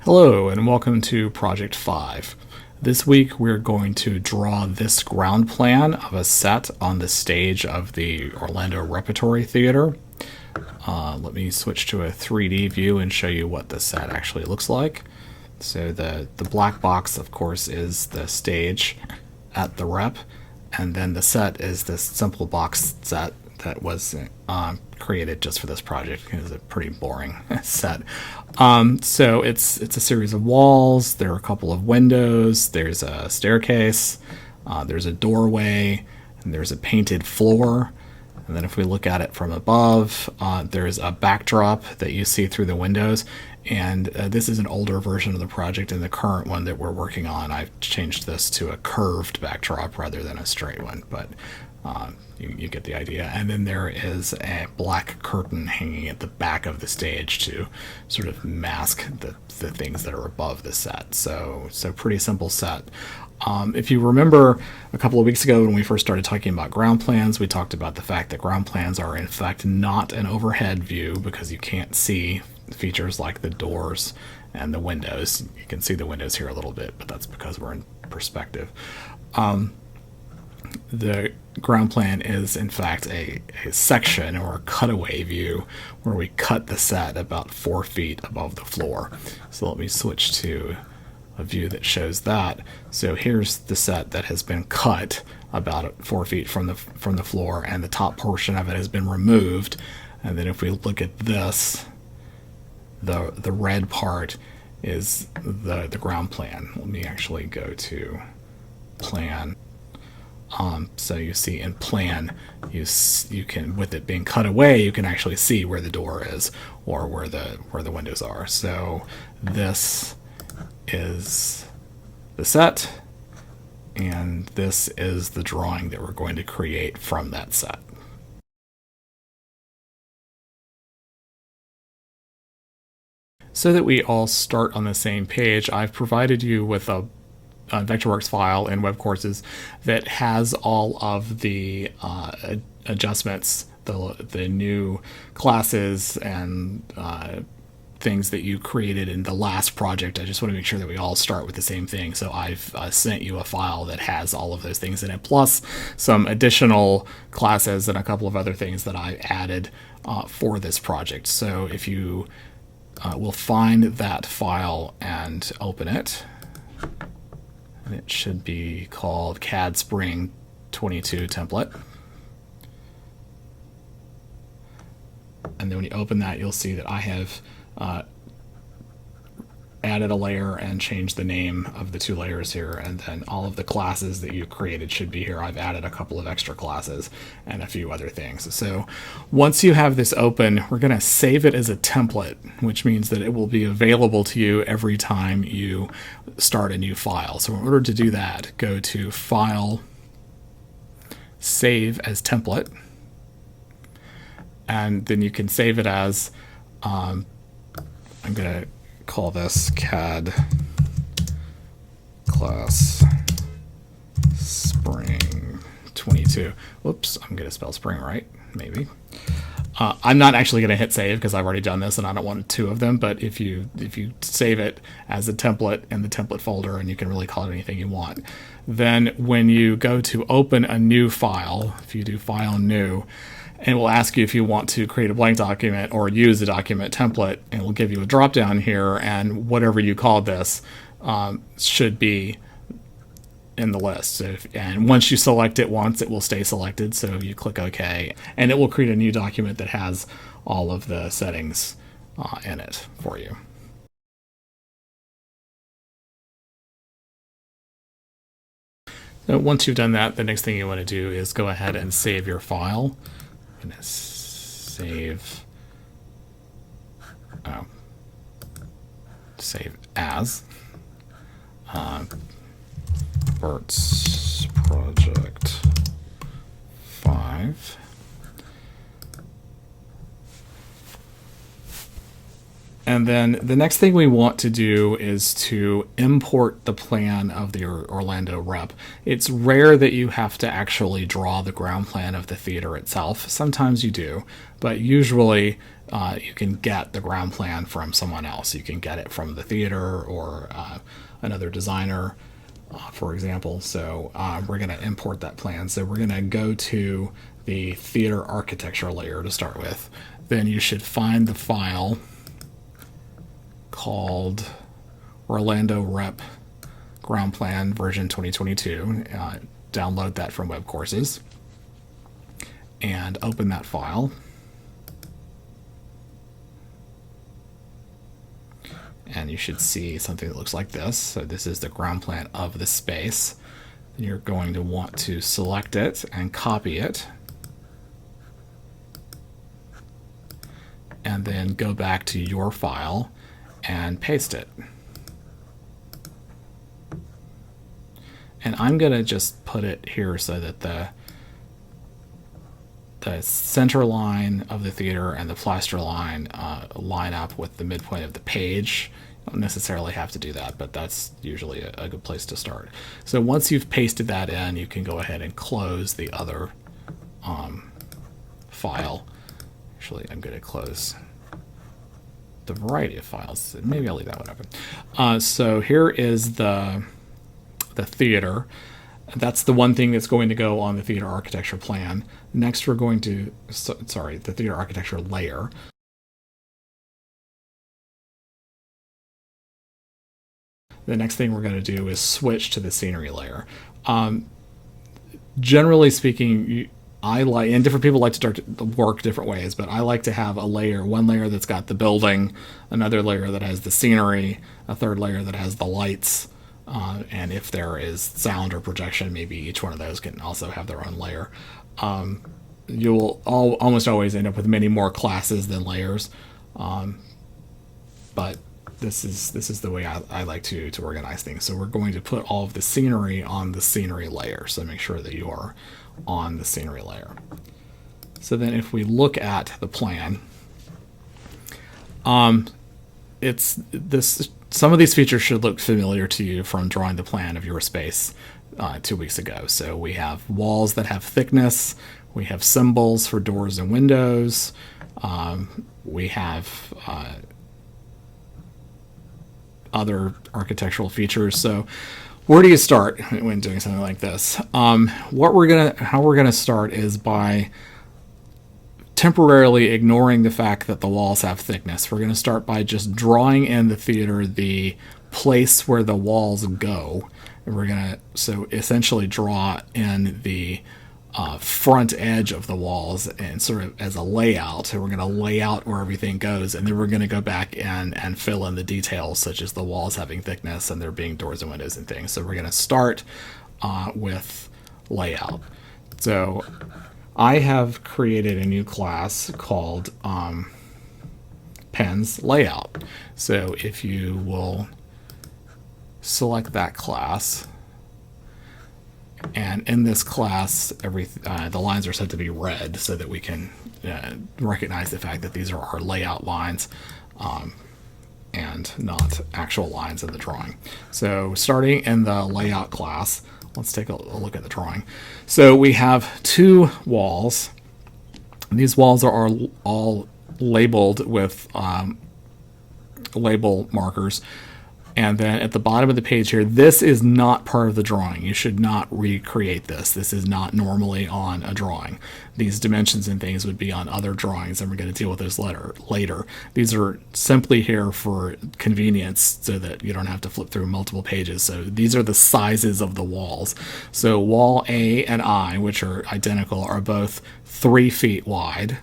Hello and welcome to Project 5. This week we're going to draw this ground plan of a set on the stage of the Orlando Repertory Theater. Let me switch to a 3D view and show you what the set actually looks like. So the black box, of course, is the stage at the Rep, and then the set is this simple box set that was created just for this project. It was a pretty boring set. So it's a series of walls. There are a couple of windows. There's a staircase. There's a doorway, and there's a painted floor. And then if we look at it from above, there's a backdrop that you see through the windows. And this is an older version of the project. In the current one that we're working on, I've changed this to a curved backdrop rather than a straight one. But you get the idea. And then there is a black curtain hanging at the back of the stage to sort of mask the things that are above the set. So pretty simple set. If you remember a couple of weeks ago when we first started talking about ground plans, we talked about the fact that ground plans are in fact not an overhead view because you can't see features like the doors and the windows. You can see the windows here a little bit, but that's because we're in perspective. The ground plan is in fact a section or a cutaway view where we cut the set about 4 feet above the floor. So let me switch to a view that shows that. So here's the set that has been cut about 4 feet from the floor, and the top portion of it has been removed. And then if we look at this, the red part is the ground plan. Let me actually go to plan. So you see in plan, you can, with it being cut away, you can actually see where the door is or where the windows are. So this is the set, and this is the drawing that we're going to create from that set. So that we all start on the same page, I've provided you with a Vectorworks file in Web Courses that has all of the adjustments, the new classes and things that you created in the last project. I just want to make sure that we all start with the same thing. So I've sent you a file that has all of those things in it, plus some additional classes and a couple of other things that I added for this project. So if you will find that file and open it, and it should be called CAD Spring 22 template. And then when you open that, you'll see that I have added a layer and changed the name of the two layers here, and then all of the classes that you created should be here. I've added a couple of extra classes and a few other things. So once you have this open, we're going to save it as a template, which means that it will be available to you every time you start a new file. So in order to do that, go to File, Save as Template, and then you can save it as I'm going to call this CAD class Spring 22. Whoops, I'm going to spell spring right, maybe. I'm not actually going to hit save because I've already done this and I don't want two of them, but if you save it as a template in the template folder, and you can really call it anything you want, then when you go to open a new file, if you do File, New, and it will ask you if you want to create a blank document or use a document template, and it will give you a drop down here, and whatever you call this should be in the list. So and once you select it once, it will stay selected. So you click OK, and it will create a new document that has all of the settings in it for you. So once you've done that, the next thing you want to do is go ahead and save your file. I'm going to save as Bert's Project 5, And then the next thing we want to do is to import the plan of the Orlando Rep. It's rare that you have to actually draw the ground plan of the theater itself. Sometimes you do, but usually you can get the ground plan from someone else. You can get it from the theater or another designer, for example. So we're going to import that plan. So we're going to go to the theater architecture layer to start with. Then you should find the file called Orlando Rep Ground Plan version 2022. Download that from Web Courses and open that file. And you should see something that looks like this. So this is the ground plan of the space. You're going to want to select it and copy it. And then go back to your file and paste it. And I'm going to just put it here so that the center line of the theater and the plaster line line up with the midpoint of the page. You don't necessarily have to do that, but that's usually a good place to start. So once you've pasted that in, you can go ahead and close the other file. Actually, I'm going to close the variety of files. Maybe I'll leave that one open. So here is the theater. That's the one thing that's going to go on the theater architecture plan. Next, we're going to, the theater architecture layer. The next thing we're going to do is switch to the scenery layer. Generally speaking, I like, and different people like to start to work different ways, but I like to have a layer, one layer that's got the building, another layer that has the scenery, a third layer that has the lights, and if there is sound or projection, maybe each one of those can also have their own layer. You will almost always end up with many more classes than layers, but this is the way I like to organize things. So we're going to put all of the scenery on the scenery layer, so make sure that you are on the scenery layer. So then if we look at the plan, some of these features should look familiar to you from drawing the plan of your space 2 weeks ago. So we have walls that have thickness, we have symbols for doors and windows, we have other architectural features. So where do you start when doing something like this? How we're gonna start is by temporarily ignoring the fact that the walls have thickness. We're gonna start by just drawing in the theater the place where the walls go. And we're gonna essentially draw in the front edge of the walls and sort of as a layout. So we're going to lay out where everything goes, and then we're going to go back in and fill in the details, such as the walls having thickness and there being doors and windows and things. So we're going to start with layout. So I have created a new class called Pens Layout. So if you will select that class, and in this class, the lines are set to be red so that we can recognize the fact that these are our layout lines and not actual lines in the drawing. So starting in the layout class, let's take a look at the drawing. So we have two walls. These walls are all labeled with label markers. And then at the bottom of the page here, this is not part of the drawing. You should not recreate this. This is not normally on a drawing. These dimensions and things would be on other drawings, and we're going to deal with this later. These are simply here for convenience so that you don't have to flip through multiple pages. So these are the sizes of the walls. So wall A and I, which are identical, are both 3 feet wide,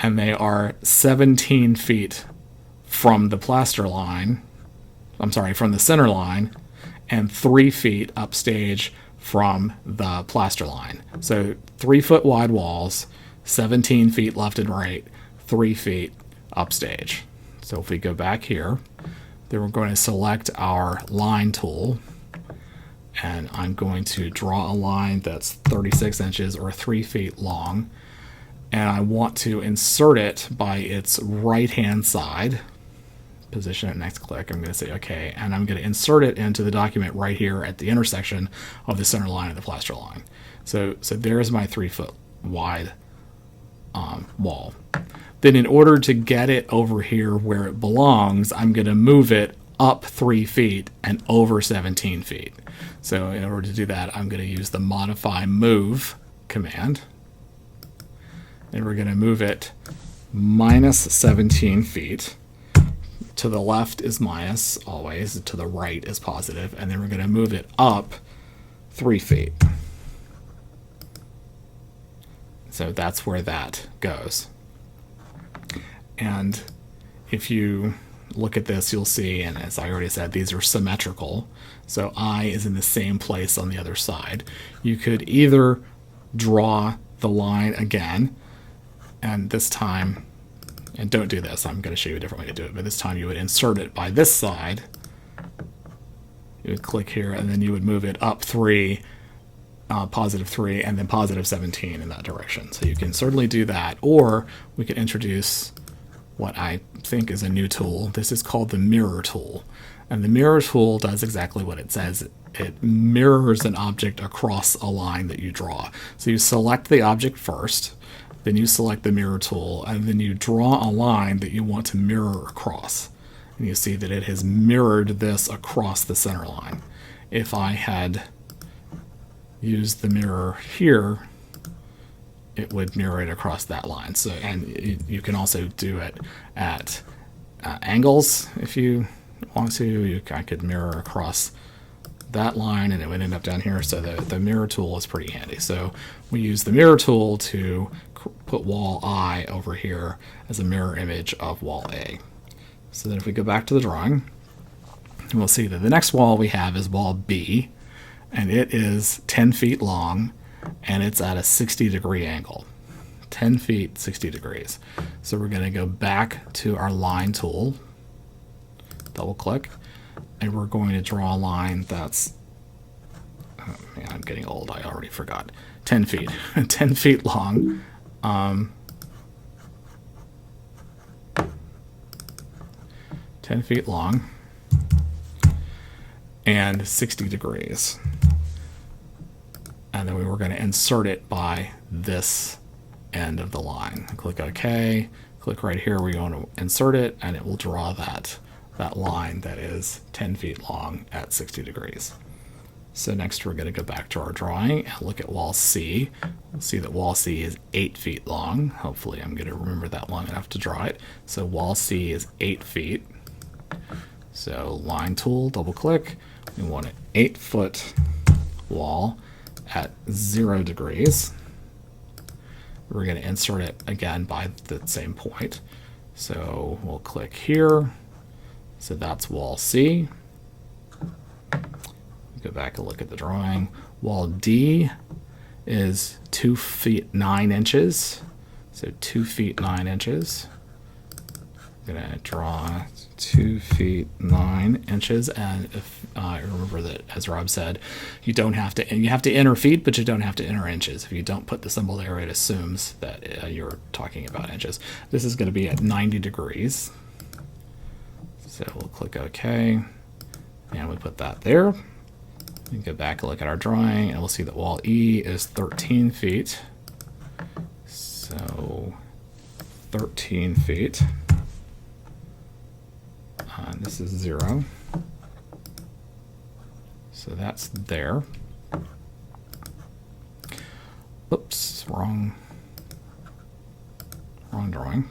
and they are 17 feet from the plaster line. From the center line, and 3 feet upstage from the plaster line. So 3 foot wide walls, 17 feet left and right, 3 feet upstage. So if we go back here, then we're going to select our line tool, and I'm going to draw a line that's 36 inches or 3 feet long, and I want to insert it by its right hand side. position it next click. I'm going to say OK, and I'm going to insert it into the document right here at the intersection of the center line and the plaster line. So there's my 3 foot wide wall. Then in order to get it over here where it belongs, I'm going to move it up 3 feet and over 17 feet. So in order to do that, I'm going to use the modify move command. And we're going to move it minus 17 feet. To the left is minus, always. To the right is positive. And then we're going to move it up 3 feet. So that's where that goes. And if you look at this, you'll see, and as I already said, these are symmetrical. So I is in the same place on the other side. You could either draw the line again, and this time, and don't do this, I'm going to show you a different way to do it, but this time you would insert it by this side. You would click here, and then you would move it up 3, positive 3, and then positive 17 in that direction. So you can certainly do that, or we could introduce what I think is a new tool. This is called the mirror tool. And the mirror tool does exactly what it says. It mirrors an object across a line that you draw. So you select the object first, then you select the mirror tool, and then you draw a line that you want to mirror across. And you see that it has mirrored this across the center line. If I had used the mirror here, it would mirror it across that line. So, and you can also do it at angles if you want to. I could mirror across that line and it would end up down here. So the mirror tool is pretty handy. So we use the mirror tool to put wall I over here as a mirror image of wall A. So then if we go back to the drawing, we'll see that the next wall we have is wall B, and it is 10 feet long, and it's at a 60-degree angle. 10 feet, 60 degrees. So we're going to go back to our line tool, double click, and we're going to draw a line that's, oh man, I'm getting old, I already forgot, 10 feet, 10 feet long. 10 feet long and 60 degrees. And then we were going to insert it by this end of the line. Click OK, click right here where you want to insert it, and it will draw that line that is 10 feet long at 60 degrees. So next we're going to go back to our drawing and look at wall C. We'll see that wall C is 8 feet long. Hopefully I'm going to remember that long enough to draw it. So wall C is 8 feet. So line tool, double click. We want an 8-foot wall at 0 degrees. We're going to insert it again by the same point. So we'll click here. So that's wall C. Go back and look at the drawing. Wall D is 2 feet 9 inches. So 2 feet 9 inches. I'm going to draw 2 feet 9 inches, and if remember that, as Rob said, you have to enter feet, but you don't have to enter inches. If you don't put the symbol there, it assumes that you're talking about inches. This is going to be at 90 degrees. So we'll click OK, and we put that there. We go back and look at our drawing, and we'll see that wall E is 13 feet. So 13 feet. And this is 0. So that's there. Oops, wrong drawing.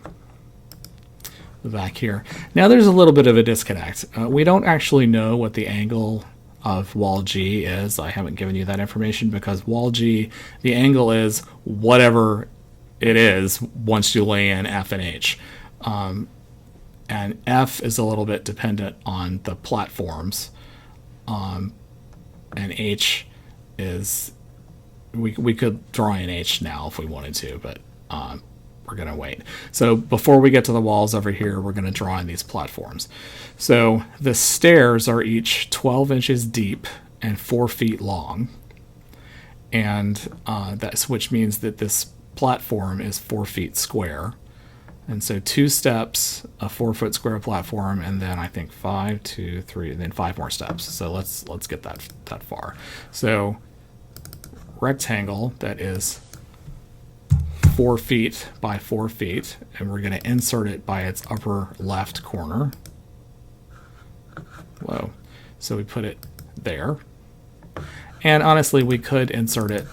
Back here. Now there's a little bit of a disconnect. We don't actually know what the angle of wall G is. I haven't given you that information because wall G, the angle is whatever it is once you lay in F and H. And F is a little bit dependent on the platforms, and H is, we could draw an H now if we wanted to, but we're going to wait. So before we get to the walls over here, we're going to draw in these platforms. So the stairs are each 12 inches deep and 4 feet long, and which means that this platform is 4 feet square. And so 2 steps, a 4-foot square platform, and then I think 5, 2, 3, and then 5 more steps. So let's get that far. So rectangle that is 4 feet by 4 feet, and we're going to insert it by its upper left corner. Whoa. So we put it there. And honestly, we could insert it,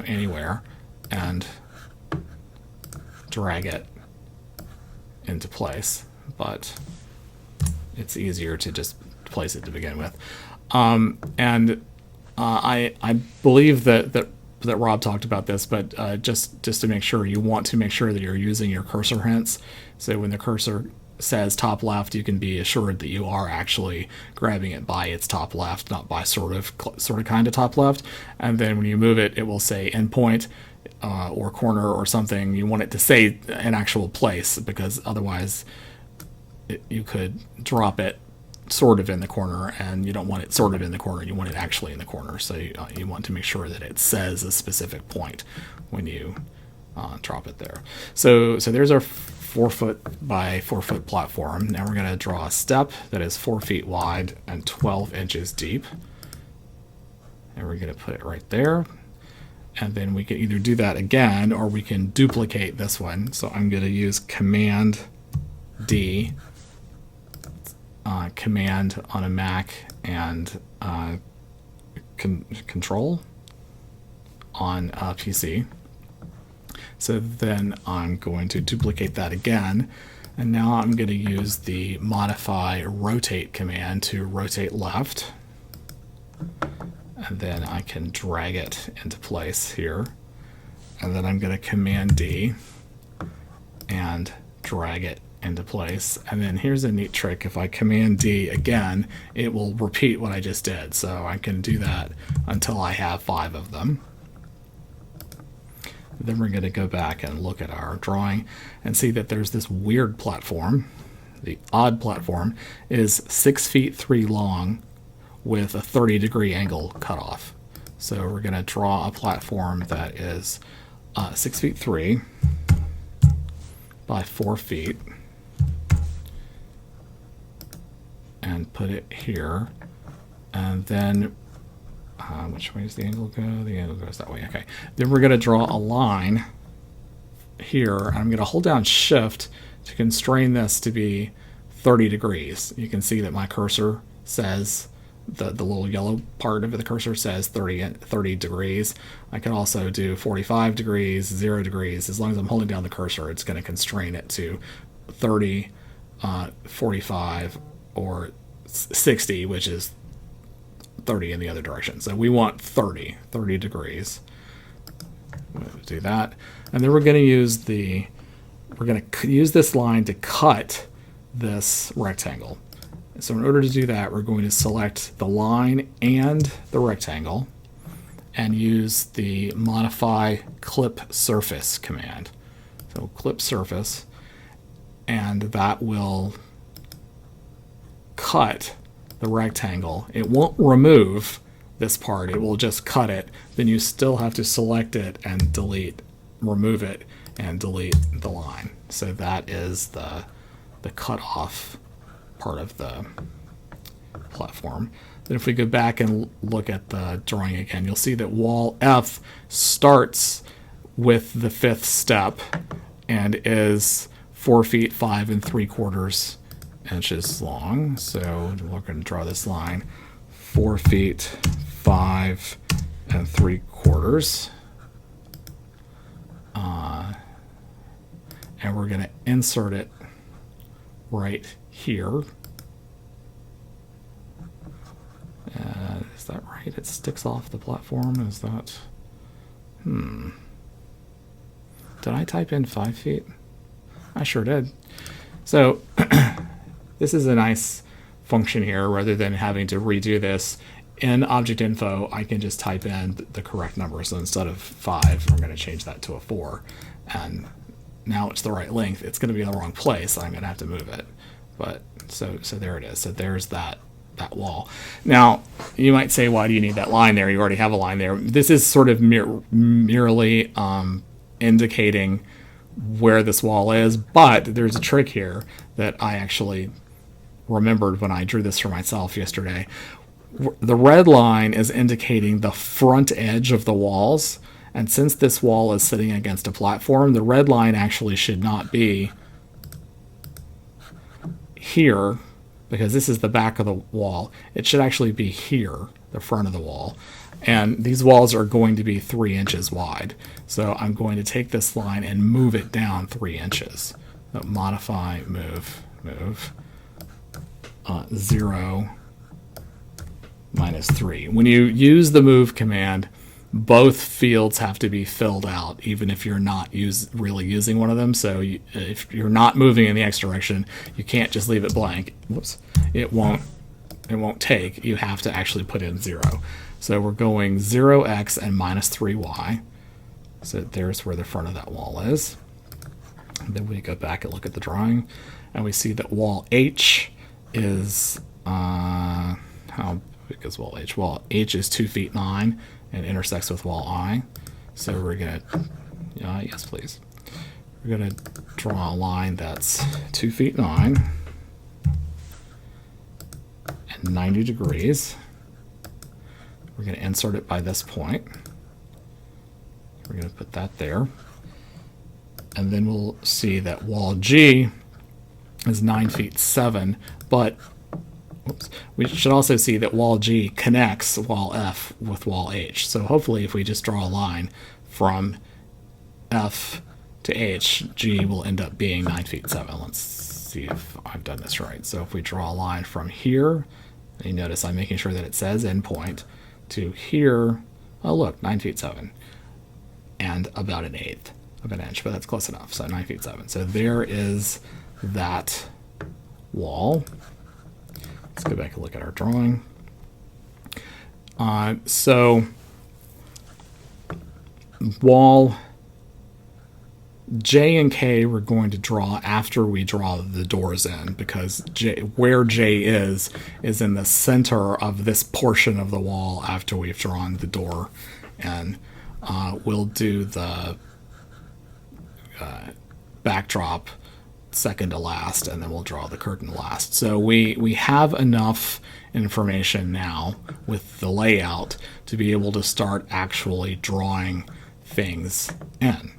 anywhere and drag it into place, but it's easier to just place it to begin with. I believe that Rob talked about this, but just to make sure, you want to make sure that you're using your cursor hints. So when the cursor says top left, you can be assured that you are actually grabbing it by its top left, not by sort of kind of top left. And then when you move it, it will say endpoint or corner or something. You want it to say an actual place, because otherwise you could drop it sort of in the corner, and you don't want it sort of in the corner. You want it actually in the corner. So you want to make sure that it says a specific point when you drop it there. So there's our 4-foot by 4-foot platform. Now we're going to draw a step that is 4 feet wide and 12 inches deep. And we're going to put it right there. And then we can either do that again, or we can duplicate this one. So I'm going to use Command D, Command on a Mac, and Control on a PC. So then I'm going to duplicate that again, and now I'm going to use the modify rotate command to rotate left, and then I can drag it into place here, and then I'm going to Command D and drag it into place. And then here's a neat trick: if I Command D again, it will repeat what I just did, so I can do that until I have 5 of them. Then we're going to go back and look at our drawing and see that there's this weird platform. The odd platform is 6 feet 3 long with a 30-degree angle cut off. So we're going to draw a platform that is 6 feet 3 by 4 feet and put it here. And then which way does the angle go? The angle goes that way. Okay. Then we're going to draw a line here. I'm going to hold down Shift to constrain this to be 30 degrees. You can see that my cursor says, the little yellow part of the cursor says 30 degrees. I can also do 45 degrees, 0 degrees. As long as I'm holding down the cursor, it's going to constrain it to 30, 45, or 60, which is 30 in the other direction. So we want 30 degrees. We'll do that. And then we're going to use this line to cut this rectangle. So in order to do that, we're going to select the line and the rectangle and use the modify clip surface command. So clip surface, and that will cut the rectangle. It won't remove this part, it will just cut it. Then you still have to select it and remove it and delete the line. So that is the cut off part of the platform. Then if we go back and look at the drawing again, you'll see that wall F starts with the 5th step and is 4 feet 5 3/4 inches long. So we're going to draw this line 4 feet 5 3/4, and we're going to insert it right here. Is that right? It sticks off the platform. Is that did I type in 5 feet? I sure did. So this is a nice function here. Rather than having to redo this in Object Info, I can just type in the correct number. So instead of 5, I'm going to change that to a 4. And now it's the right length. It's going to be in the wrong place. So I'm going to have to move it. But so there it is. So there's that wall. Now, you might say, why do you need that line there? You already have a line there. This is sort of merely indicating where this wall is, but there's a trick here that I actually remembered when I drew this for myself yesterday. The red line is indicating the front edge of the walls, and since this wall is sitting against a platform, the red line actually should not be here, because this is the back of the wall. It should actually be here, the front of the wall. And these walls are going to be 3 inches wide. So I'm going to take this line and move it down 3 inches. So modify, move, 0 minus 3. When you use the move command, both fields have to be filled out, even if you're not really using one of them. So if you're not moving in the X direction, you can't just leave it blank. Whoops. It won't take. You have to actually put in 0. So we're going 0x and minus 3y. So there's where the front of that wall is. And then we go back and look at the drawing, and we see that wall H is, how big is wall H? Wall H is 2 feet 9 and intersects with wall I. So we're going to, yes please. We're going to draw a line that's 2 feet 9 and 90 degrees. We're going to insert it by this point. We're going to put that there. And then we'll see that wall G is 9 feet 7, but we should also see that wall G connects wall F with wall H. So hopefully if we just draw a line from F to H, G will end up being 9 feet 7. Let's see if I've done this right. So if we draw a line from here, you notice I'm making sure that it says endpoint, to here, oh look, 9 feet 7, and about 1/8 of an inch, but that's close enough, so 9 feet 7. So there is that wall. Let's go back and look at our drawing. So wall J and K we're going to draw after we draw the doors in, because where J is in the center of this portion of the wall after we've drawn the door. And we'll do the backdrop second to last, and then we'll draw the curtain last. So we have enough information now with the layout to be able to start actually drawing things in.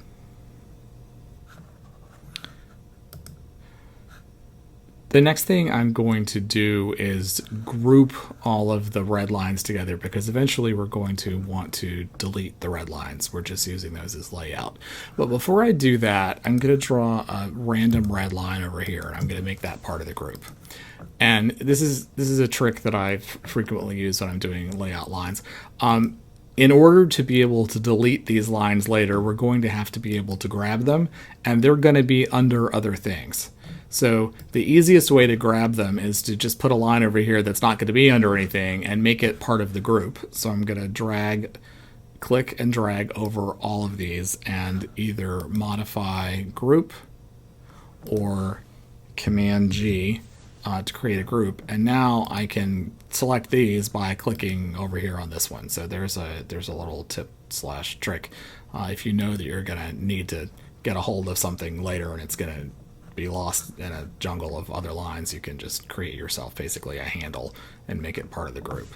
The next thing I'm going to do is group all of the red lines together, because eventually we're going to want to delete the red lines. We're just using those as layout. But before I do that, I'm going to draw a random red line over here, and I'm going to make that part of the group. And this is a trick that I've frequently used when I'm doing layout lines. In order to be able to delete these lines later, we're going to have to be able to grab them, and they're going to be under other things. So the easiest way to grab them is to just put a line over here that's not going to be under anything and make it part of the group. So I'm going to click and drag over all of these and either modify group or Command G to create a group. And now I can select these by clicking over here on this one. So there's a little tip/trick. If you know that you're going to need to get a hold of something later and it's going to be lost in a jungle of other lines, you can just create yourself basically a handle and make it part of the group.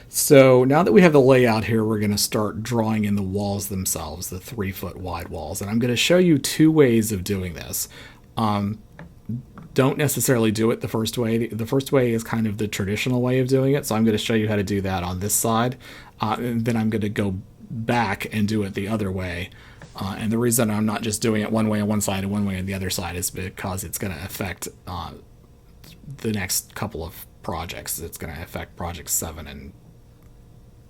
So now that we have the layout here, we're going to start drawing in the walls themselves, the 3-foot wide walls. And I'm going to show you 2 ways of doing this. Don't necessarily do it the first way. The first way is kind of the traditional way of doing it. So I'm going to show you how to do that on this side. And then I'm going to go back and do it the other way. And the reason I'm not just doing it one way on one side and one way on the other side is because it's going to affect the next couple of projects. It's going to affect projects 7 and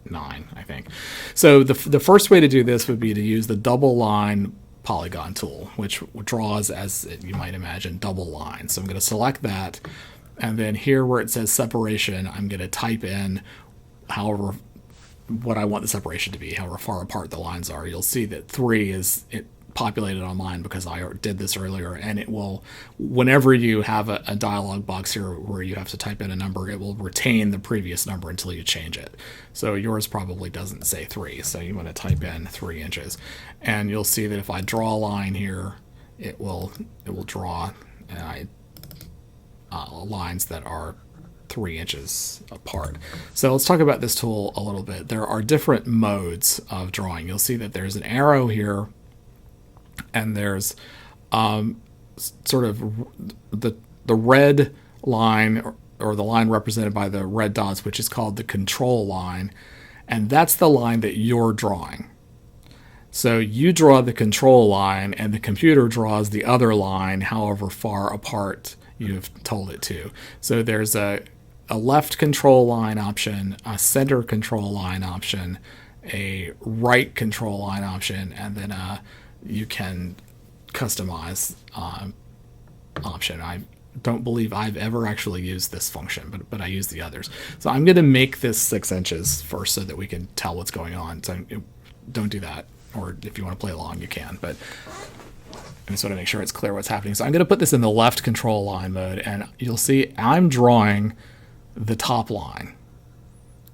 9, I think. So the first way to do this would be to use the double line polygon tool, which draws, as you might imagine, double lines. So I'm going to select that, and then here where it says separation, I'm going to type in what I want the separation to be, however far apart the lines are. You'll see that 3 is populated on mine because I did this earlier, and it will, whenever you have a dialog box here where you have to type in a number, it will retain the previous number until you change it. So yours probably doesn't say 3, so you want to type in 3 inches, and you'll see that if I draw a line here, it will draw lines that are 3 inches apart. So let's talk about this tool a little bit. There are different modes of drawing. You'll see that there's an arrow here, and there's sort of the red line, or the line represented by the red dots, which is called the control line, and that's the line that you're drawing. So you draw the control line, and the computer draws the other line however far apart you've told it to. So there's a left control line option, a center control line option, a right control line option, and then you can customize option. I don't believe I've ever actually used this function, but I use the others. So I'm going to make this 6 inches first so that we can tell what's going on. So don't do that. Or if you want to play along, you can. But I just want to make sure it's clear what's happening. So I'm going to put this in the left control line mode, and you'll see I'm drawing the top line.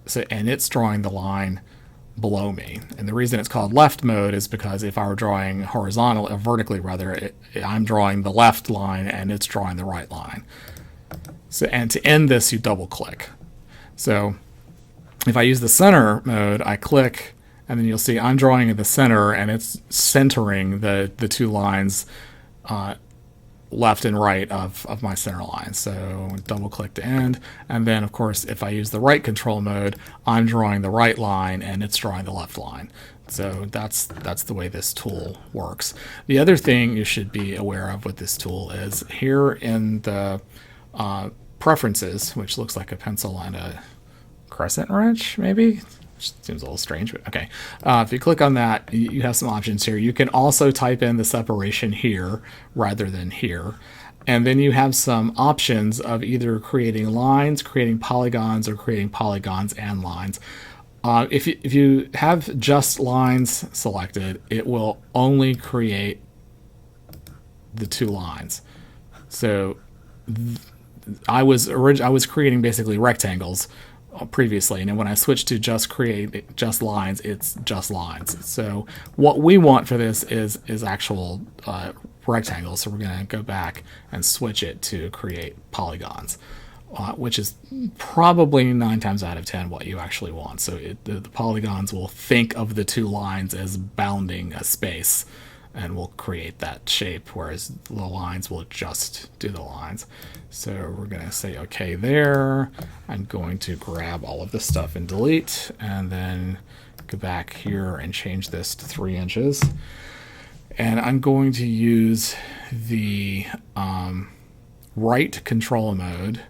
So, and it's drawing the line below me. And the reason it's called left mode is because if I were drawing horizontally, or vertically rather, I'm drawing the left line and it's drawing the right line. So, and to end this, you double click. So if I use the center mode, I click, and then you'll see I'm drawing in the center, and it's centering the 2 lines left and right of my center line. So double click to end, and then of course if I use the right control mode, I'm drawing the right line and it's drawing the left line. So that's the way this tool works. The other thing you should be aware of with this tool is here in the preferences, which looks like a pencil and a crescent wrench maybe. Seems a little strange, but okay. If you click on that, you have some options here. You can also type in the separation here rather than here. And then you have some options of either creating lines, creating polygons, or creating polygons and lines. If you have just lines selected, it will only create the 2 lines. So I was creating basically rectangles previously, and then when I switched to just lines, it's just lines. So what we want for this is actual rectangles. So we're going to go back and switch it to create polygons, which is probably 9 times out of 10 what you actually want. So the polygons will think of the 2 lines as bounding a space and will create that shape, whereas the lines will just do the lines. So we're going to say okay there. I'm going to grab all of this stuff and delete, and then go back here and change this to 3 inches. And I'm going to use the right control mode,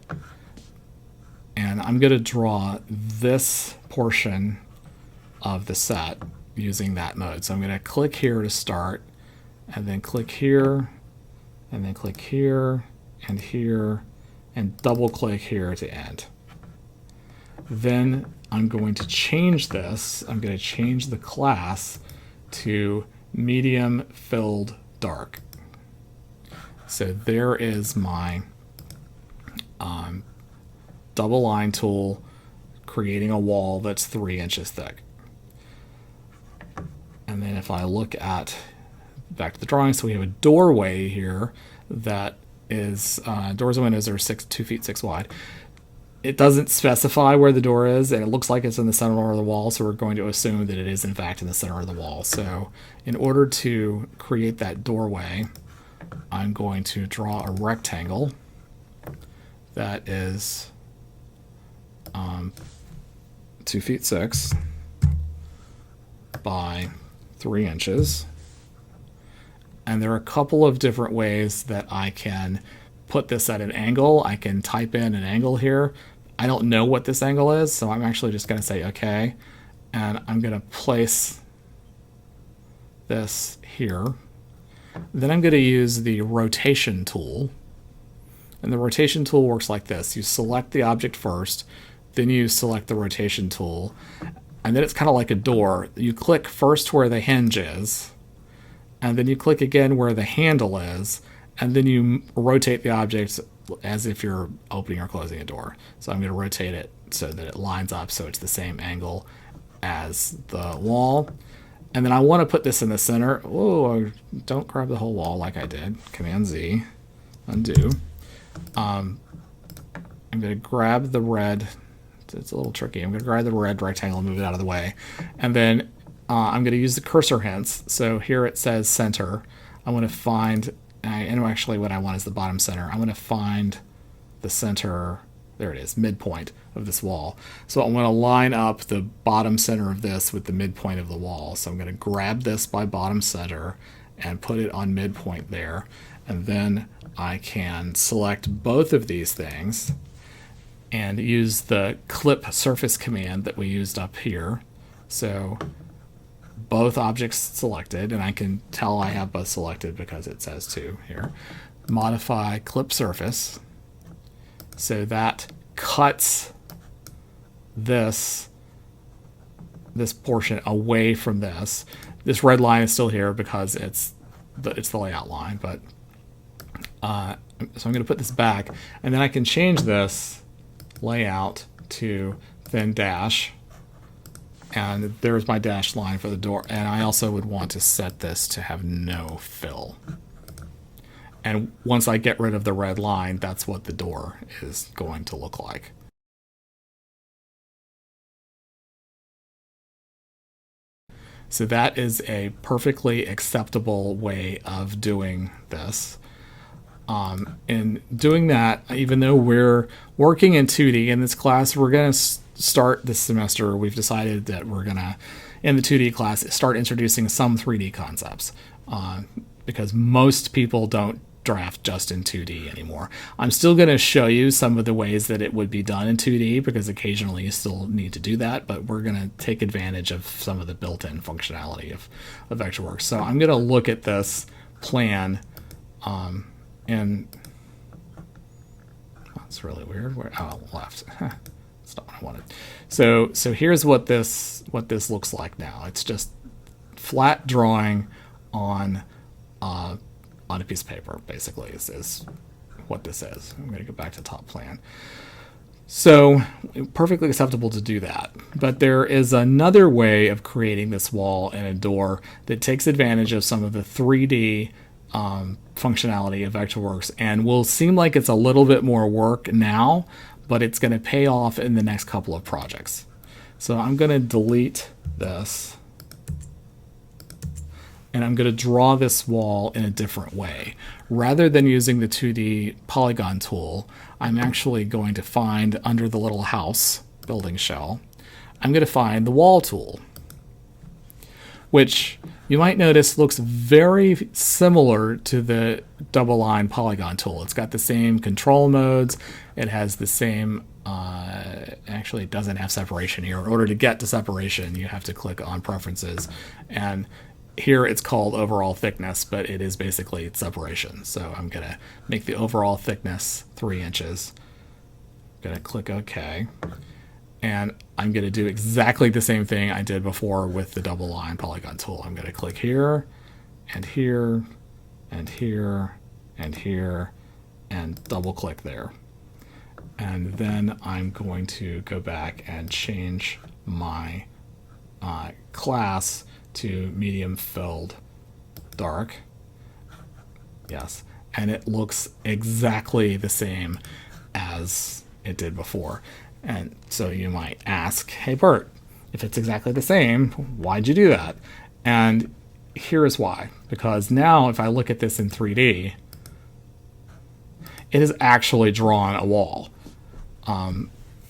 and I'm going to draw this portion of the set using that mode. So I'm going to click here to start, and then click here, and then click here, and double click here to end. Then I'm going to change this. I'm going to change the class to medium filled dark. So there is my double line tool creating a wall that's 3 inches thick. And then if I look at back to the drawing, so we have a doorway here that is doors and windows are 2 feet 6 wide. It doesn't specify where the door is, and it looks like it's in the center of the wall, so we're going to assume that it is in fact in the center of the wall. So in order to create that doorway, I'm going to draw a rectangle that is 2 feet 6 by 3 inches. And there are a couple of different ways that I can put this at an angle. I can type in an angle here. I don't know what this angle is, so I'm actually just going to say okay. And I'm going to place this here. Then I'm going to use the rotation tool. And the rotation tool works like this. You select the object first, then you select the rotation tool, and then it's kind of like a door. You click first where the hinge is, and then you click again where the handle is, and then you rotate the object as if you're opening or closing a door. So I'm going to rotate it so that it lines up so it's the same angle as the wall. And then I want to put this in the center. Oh, don't grab the whole wall like I did. Command Z, undo. I'm going to grab the red. It's a little tricky. I'm going to grab the red rectangle and move it out of the way. And then I'm going to use the cursor hints. So here it says center. I want to find, and actually what I want is the bottom center. I'm going to find the center, there it is, midpoint of this wall. So I want to line up the bottom center of this with the midpoint of the wall. So I'm going to grab this by bottom center and put it on midpoint there. And then I can select both of these things and use the clip surface command that we used up here. So both objects selected, and I can tell I have both selected because it says to here. Modify clip surface. So that cuts this portion away from this. This red line is still here because it's the layout line, but so I'm going to put this back, and then I can change this layout to thin dash, and there's my dash line for the door. And I also would want to set this to have no fill. And once I get rid of the red line, that's what the door is going to look like. So that is a perfectly acceptable way of doing this. In doing that, even though we're working in 2D in this class, we're going to start this semester. We've decided that we're going to, in the 2D class, start introducing some 3D concepts because most people don't draft just in 2D anymore. I'm still going to show you some of the ways that it would be done in 2D because occasionally you still need to do that, but we're going to take advantage of some of the built-in functionality of Vectorworks. So I'm going to look at this plan and that's really weird. Left. That's not what I wanted. So here's what this looks like now. It's just flat drawing on a piece of paper, basically, is what this is. I'm going to go back to top plan. So perfectly acceptable to do that. But there is another way of creating this wall and a door that takes advantage of some of the 3D functionality of Vectorworks and will seem like it's a little bit more work now, but it's going to pay off in the next couple of projects. So I'm going to delete this, and I'm going to draw this wall in a different way. Rather than using the 2D polygon tool, I'm actually going to find under the little house building shell, I'm going to find the wall tool, which you might notice looks very similar to the double line polygon tool. It's got the same control modes. It has the same, actually it doesn't have separation here. In order to get to separation, you have to click on preferences. And here it's called overall thickness, but it is basically separation. So I'm gonna make the overall thickness 3 inches. I'm gonna click OK. And I'm going to do exactly the same thing I did before with the double line polygon tool. I'm going to click here, and here, and here, and here, and double click there. And then I'm going to go back and change my class to medium filled dark. Yes, and it looks exactly the same as it did before. And so you might ask, hey Bert, if it's exactly the same, why'd you do that? And here is why. Because now if I look at this in 3D, it has actually drawn a wall.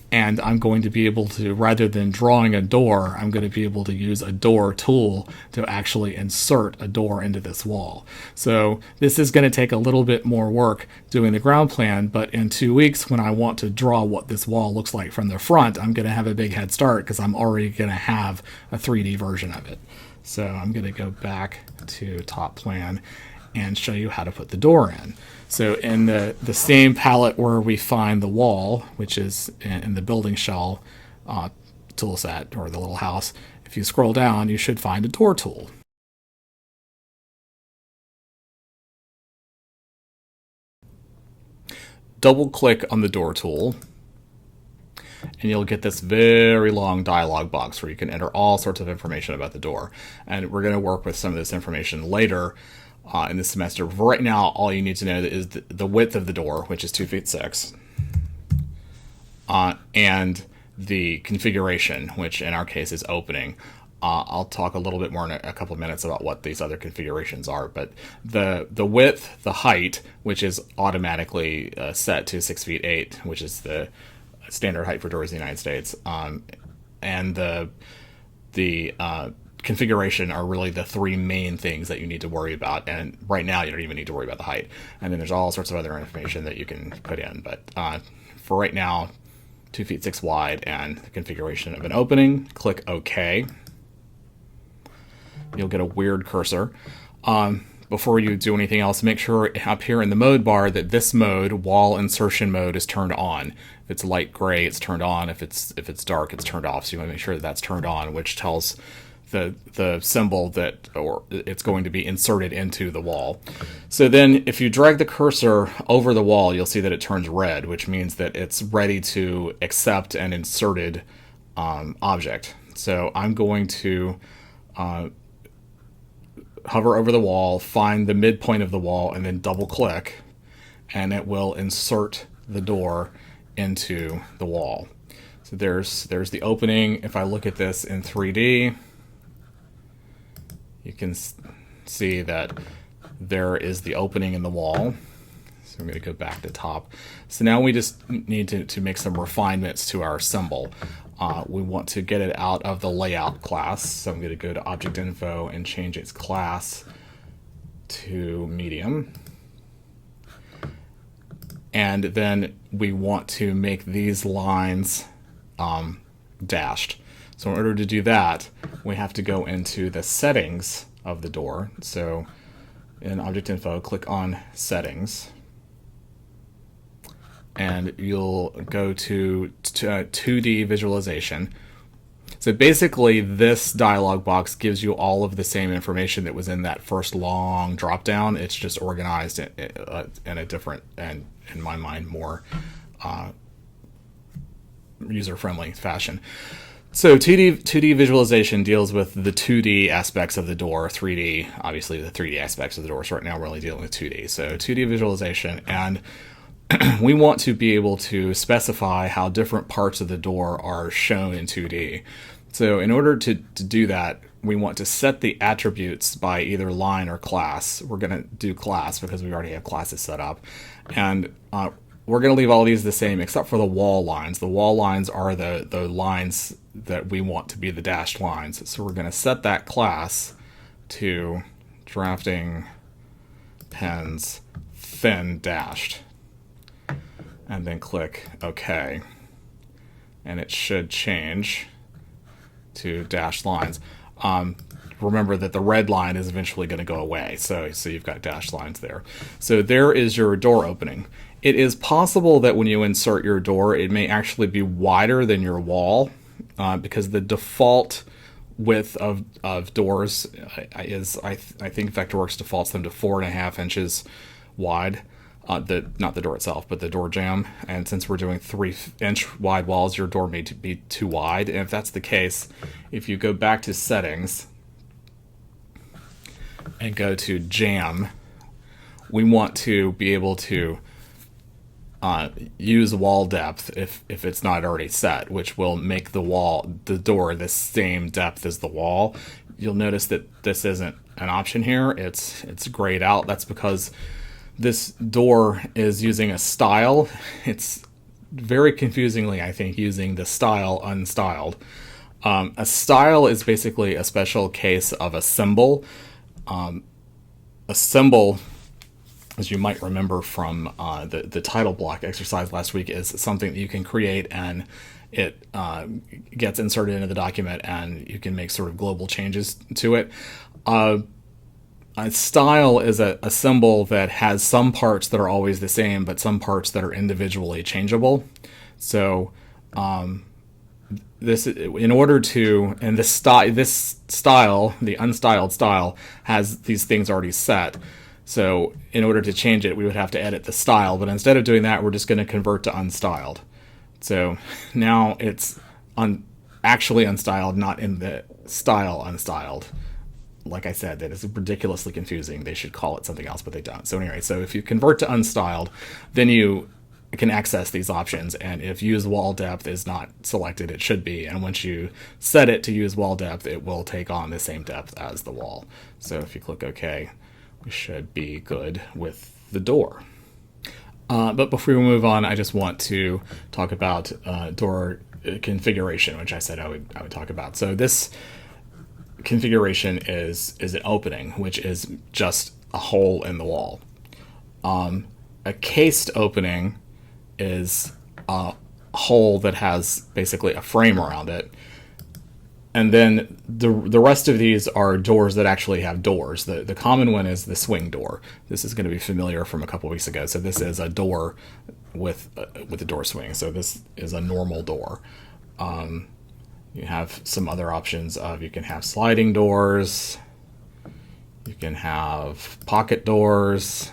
And I'm going to be able to, rather than drawing a door, I'm going to be able to use a door tool to actually insert a door into this wall. So this is going to take a little bit more work doing the ground plan, but in 2 weeks when I want to draw what this wall looks like from the front, I'm going to have a big head start because I'm already going to have a 3D version of it. So I'm going to go back to top plan and show you how to put the door in. So in the same palette where we find the wall, which is in the building shell tool set, or the little house, if you scroll down, you should find a door tool. double click on the door tool, and you'll get this very long dialog box where you can enter all sorts of information about the door. And we're going to work with some of this information later in this semester. For right now, all you need to know is the width of the door, which is 2 feet 6, and the configuration, which in our case is opening. I'll talk a little bit more in a couple of minutes about what these other configurations are, but the width, the height, which is automatically set to 6 feet 8, which is the standard height for doors in the United States, and the configuration are really the three main things that you need to worry about. And right now, you don't even need to worry about the height. And then there's all sorts of other information that you can put in. But for right now, 2 feet 6 wide and the configuration of an opening. Click OK. You'll get a weird cursor. Before you do anything else, make sure up here in the mode bar that this mode, wall insertion mode, is turned on. If it's light gray, it's turned on. If it's dark, it's turned off. So you want to make sure that that's turned on, which tells the symbol that or it's going to be inserted into the wall. So then if you drag the cursor over the wall, you'll see that it turns red, which means that it's ready to accept an inserted object. So I'm going to hover over the wall, find the midpoint of the wall, and then double click, and it will insert the door into the wall. So there's the opening. If I look at this in 3D, you can see that there is the opening in the wall. So I'm going to go back to top. So now we just need to make some refinements to our symbol. We want to get it out of the layout class. So I'm going to go to Object Info and change its class to medium. And then we want to make these lines dashed. So in order to do that, we have to go into the settings of the door. So in Object Info, click on Settings. And you'll go to 2D visualization. So basically, this dialog box gives you all of the same information that was in that first long drop down. It's just organized in a different, and in my mind, more user-friendly fashion. So 2D visualization deals with the 2D aspects of the door, 3D, obviously the 3D aspects of the door. So right now we're only dealing with 2D. So 2D visualization, and we want to be able to specify how different parts of the door are shown in 2D. So in order to do that, we want to set the attributes by either line or class. We're going to do class because we already have classes set up. And we're going to leave all these the same except for the wall lines. The wall lines are the lines that we want to be the dashed lines. So we're going to set that class to drafting pens thin dashed. And then click OK. And it should change to dashed lines. Remember that the red line is eventually going to go away. So you've got dashed lines there. So there is your door opening. It is possible that when you insert your door, it may actually be wider than your wall because the default width of doors is, I think Vectorworks defaults them to 4.5 inches wide. Not the door itself, but the door jamb. And since we're doing 3-inch wide walls, your door may be too wide. And if that's the case, if you go back to settings and go to jam, we want to be able to use wall depth if it's not already set, which will make the door the same depth as the wall. You'll notice that this isn't an option here. It's grayed out. That's because this door is using a style. It's very confusingly, I think, using the style unstyled. A style is basically a special case of a symbol. A symbol, as you might remember from the title block exercise last week, is something that you can create and it gets inserted into the document and you can make sort of global changes to it. A style is a symbol that has some parts that are always the same, but some parts that are individually changeable. So this style, the unstyled style, has these things already set. So in order to change it, we would have to edit the style. But instead of doing that, we're just going to convert to unstyled. So now it's actually unstyled, not in the style unstyled. Like I said, that is ridiculously confusing. They should call it something else, but they don't. So anyway, so if you convert to unstyled, then you can access these options. And if use wall depth is not selected, it should be. And once you set it to use wall depth, it will take on the same depth as the wall. So if you click OK, we should be good with the door. But before we move on, I just want to talk about door configuration, which I said I would talk about. So this configuration is an opening, which is just a hole in the wall. A cased opening is a hole that has basically a frame around it. And then the rest of these are doors that actually have doors. The common one is the swing door. This is going to be familiar from a couple weeks ago. So this is a door with a door swing. So this is a normal door. You have some other options of you can have sliding doors. You can have pocket doors.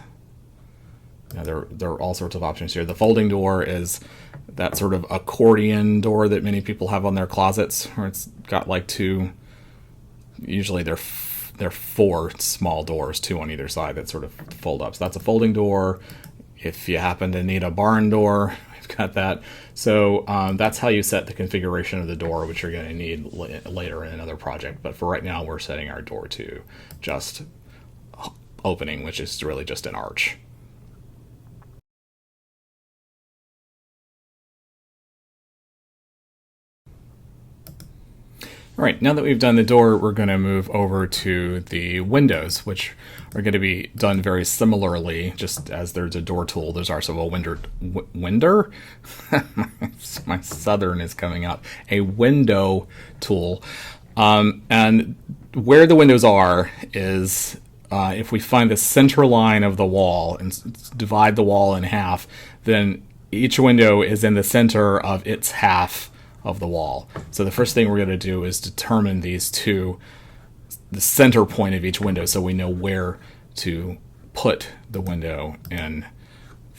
There are all sorts of options here. The folding door is that sort of accordion door that many people have on their closets, where it's got like two, usually they're four small doors, two on either side that sort of fold up. So that's a folding door. If you happen to need a barn door, we've got that. So that's how you set the configuration of the door, which you're going to need later in another project. But for right now, we're setting our door to just opening, which is really just an arch. All right, now that we've done the door, we're going to move over to the windows, which are going to be done very similarly. Just as there's a door tool, there's also a window. My southern is coming out. A window tool. And where the windows are is if we find the center line of the wall and divide the wall in half, then each window is in the center of its half of the wall. So the first thing we're going to do is determine the center point of each window, so we know where to put the window in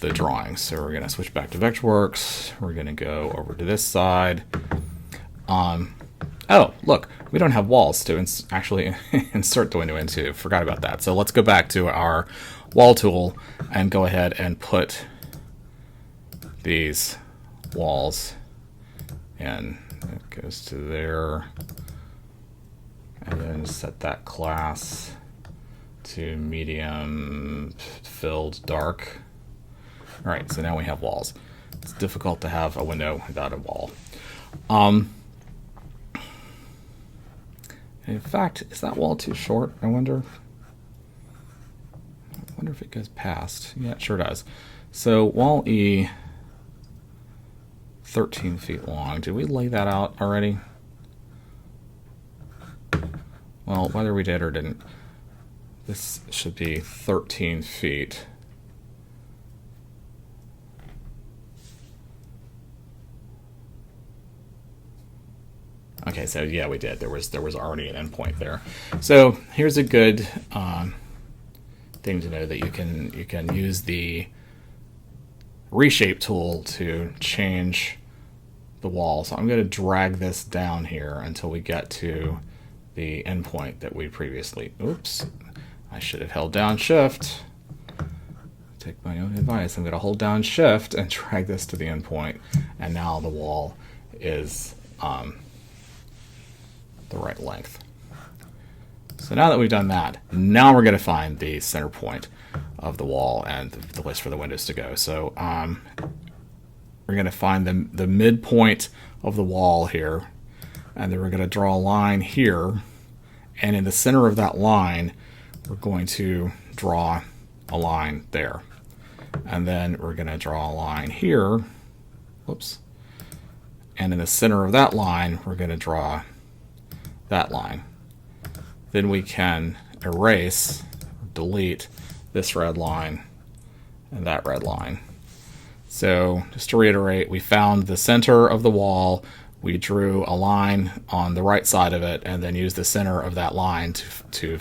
the drawing. So we're going to switch back to Vectorworks. We're going to go over to this side. Oh, look, we don't have walls to actually insert the window into. Forgot about that. So let's go back to our wall tool and go ahead and put these walls in. It goes to there. And then set that class to medium filled dark. All right, so now we have walls. It's difficult to have a window without a wall. In fact, is that wall too short? I wonder if it goes past. Yeah, it sure does. So wall E, 13 feet long. Did we lay that out already? Well, whether we did or didn't, this should be 13 feet. Okay, so yeah, we did. There was already an endpoint there. So here's a good thing to know, that you can use the reshape tool to change the wall. So I'm going to drag this down here until we get to the endpoint that we previously. Oops, I should have held down Shift. Take my own advice. I'm going to hold down Shift and drag this to the endpoint, and now the wall is the right length. So now that we've done that, now we're going to find the center point of the wall and the place for the windows to go. So we're going to find the midpoint of the wall here, and then we're going to draw a line here, and in the center of that line we're going to draw a line there, and then we're going to draw a line here, whoops, and in the center of that line we're going to draw that line. Then we can erase, delete this red line and that red line. So just to reiterate, we found the center of the wall, we drew a line on the right side of it, and then used the center of that line to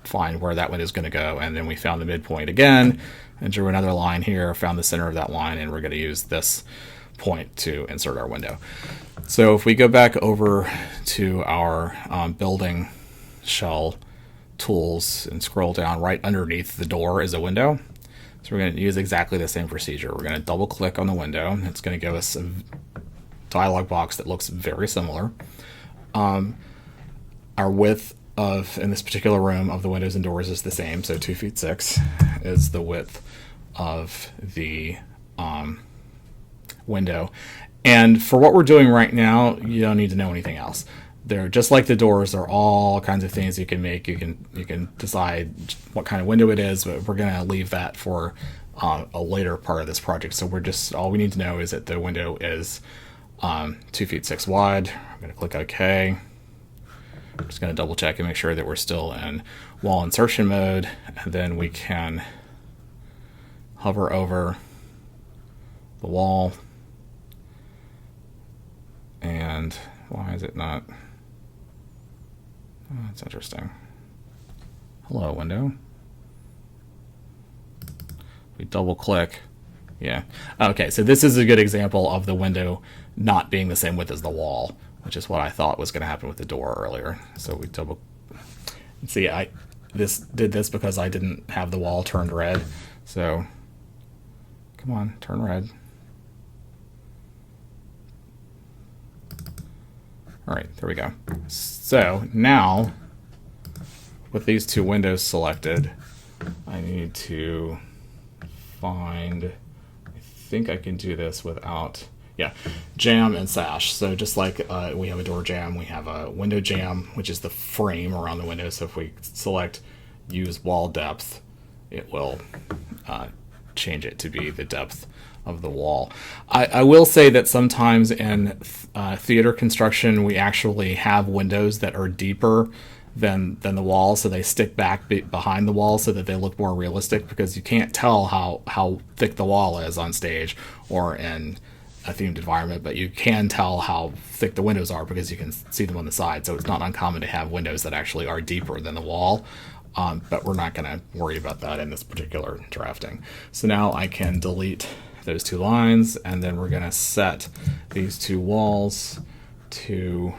find where that window is going to go. And then we found the midpoint again and drew another line here, found the center of that line, and we're going to use this point to insert our window. So if we go back over to our building shell tools and scroll down, right underneath the door is a window. So we're going to use exactly the same procedure. We're going to double click on the window. It's going to give us a dialog box that looks very similar. Our width of, in this particular room, of the windows and doors is the same. So 2 feet 6 is the width of the window. And for what we're doing right now, you don't need to know anything else. They're just like the doors. There are all kinds of things you can make. You can decide what kind of window it is, but we're going to leave that for a later part of this project. So we're just, all we need to know is that the window is 2 feet 6 wide. I'm going to click OK. I'm just going to double check and make sure that we're still in wall insertion mode, and then we can hover over the wall. And why is it not? Oh, that's interesting. Hello, window. We double click. Yeah. Okay, so this is a good example of the window not being the same width as the wall, which is what I thought was going to happen with the door earlier. So we double. See, I did this because I didn't have the wall turned red. So come on, turn red. All right, there we go. So now, with these two windows selected, I need to find, I think I can do this without, yeah, jamb and sash. So just like we have a door jamb, we have a window jamb, which is the frame around the window. So if we select use wall depth, it will change it to be the depth of the wall. I will say that sometimes in theater construction, we actually have windows that are deeper than the wall, so they stick back behind the wall so that they look more realistic, because you can't tell how thick the wall is on stage or in a themed environment, but you can tell how thick the windows are because you can see them on the side. So it's not uncommon to have windows that actually are deeper than the wall. But we're not going to worry about that in this particular drafting. So now I can delete those two lines, and then we're going to set these two walls to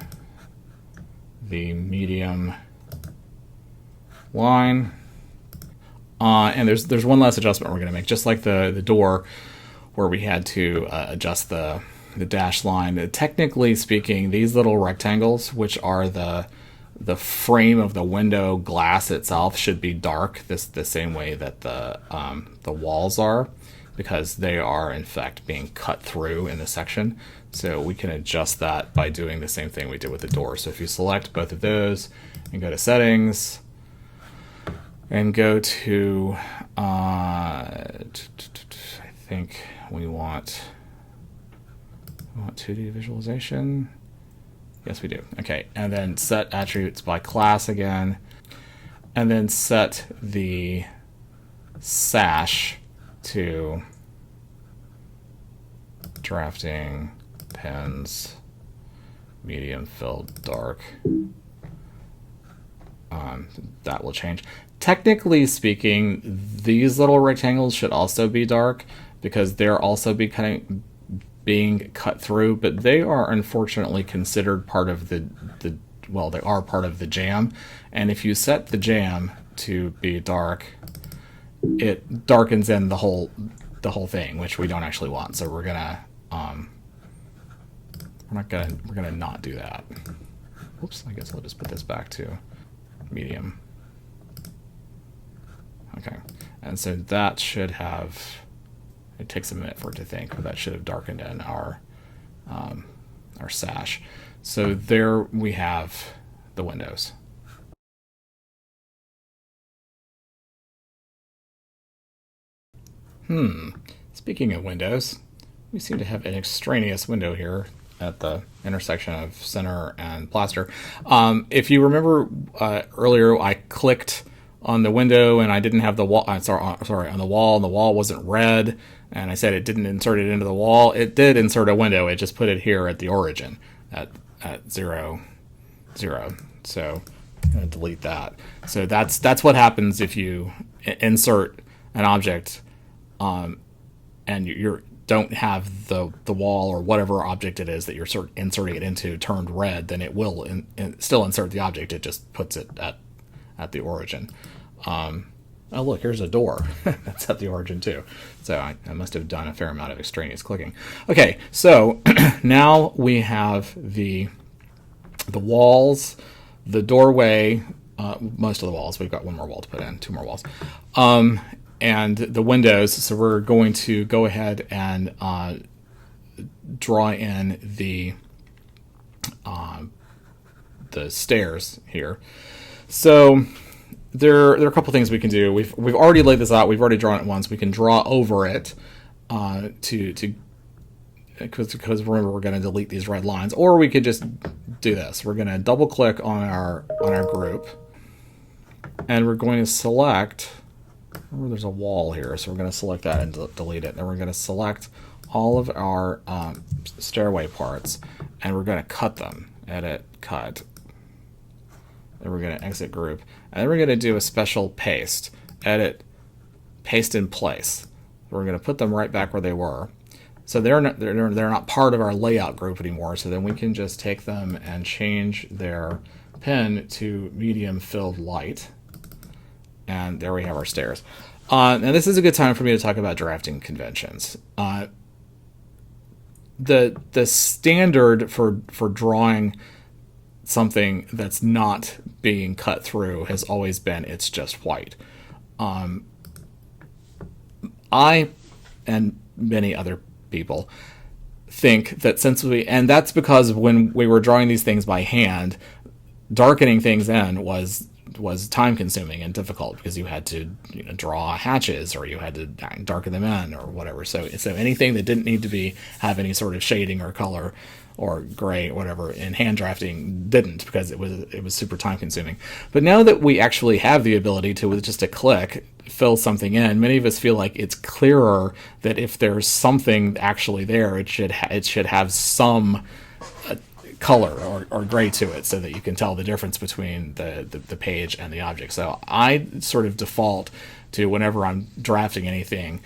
the medium line. And there's one last adjustment we're going to make, just like the door where we had to adjust the dash line. Technically speaking, these little rectangles, which are the frame of the window glass itself, should be dark the same way that the walls are, because they are in fact being cut through in the section. So we can adjust that by doing the same thing we did with the door. So if you select both of those and go to settings and go to I think we want 2D visualization. Yes, we do. Okay, and then set attributes by class again, and then set the sash to drafting pens, medium filled dark. That will change. Technically speaking, these little rectangles should also be dark because they're also being cut through, but they are unfortunately considered part of they are part of the jamb. And if you set the jamb to be dark, it darkens in the whole thing, which we don't actually want. So we're gonna not do that. Oops, I guess I'll just put this back to medium. Okay, and so that should have, it takes a minute for it to think, but that should have darkened in our sash. So there we have the windows. Speaking of windows, we seem to have an extraneous window here at the intersection of center and plaster. If you remember earlier, I clicked on the window and I didn't have the wall. Sorry, on the wall, and the wall wasn't red. And I said it didn't insert it into the wall. It did insert a window. It just put it here at the origin at 0, 0. So I'm going to delete that. So that's what happens if you insert an object and you don't have the wall or whatever object it is that you're inserting it into turned red, then it will still insert the object. It just puts it at the origin. Oh, look, here's a door. That's at the origin too. So I must have done a fair amount of extraneous clicking. Okay, so now we have the walls, the doorway, most of the walls. We've got one more wall to put in, two more walls, and the windows. So we're going to go ahead and draw in the stairs here. So there are a couple things we can do. We've already laid this out. We've already drawn it once. We can draw over it because remember we're going to delete these red lines, or we could just do this. We're going to double click on our group, and we're going to select. Remember, there's a wall here, so we're going to select that and delete it. Then we're going to select all of our stairway parts, and we're going to cut them. Edit, cut. Then we're going to exit group, and then we're going to do a special paste. Edit, paste in place. We're going to put them right back where they were. So they're not part of our layout group anymore. So then we can just take them and change their pen to medium filled light, and there we have our stairs. And this is a good time for me to talk about drafting conventions. The standard for drawing something that's not being cut through has always been it's just white. I and many other people think that and that's because when we were drawing these things by hand, darkening things in was time consuming and difficult because you had to draw hatches, or you had to darken them in or whatever. So anything that didn't need to have any sort of shading or color or gray or whatever in hand drafting didn't, because it was super time consuming. But now that we actually have the ability to, with just a click, fill something in, many of us feel like it's clearer that if there's something actually there, it should have some color or gray to it, so that you can tell the difference between the page and the object. So I sort of default to, whenever I'm drafting anything,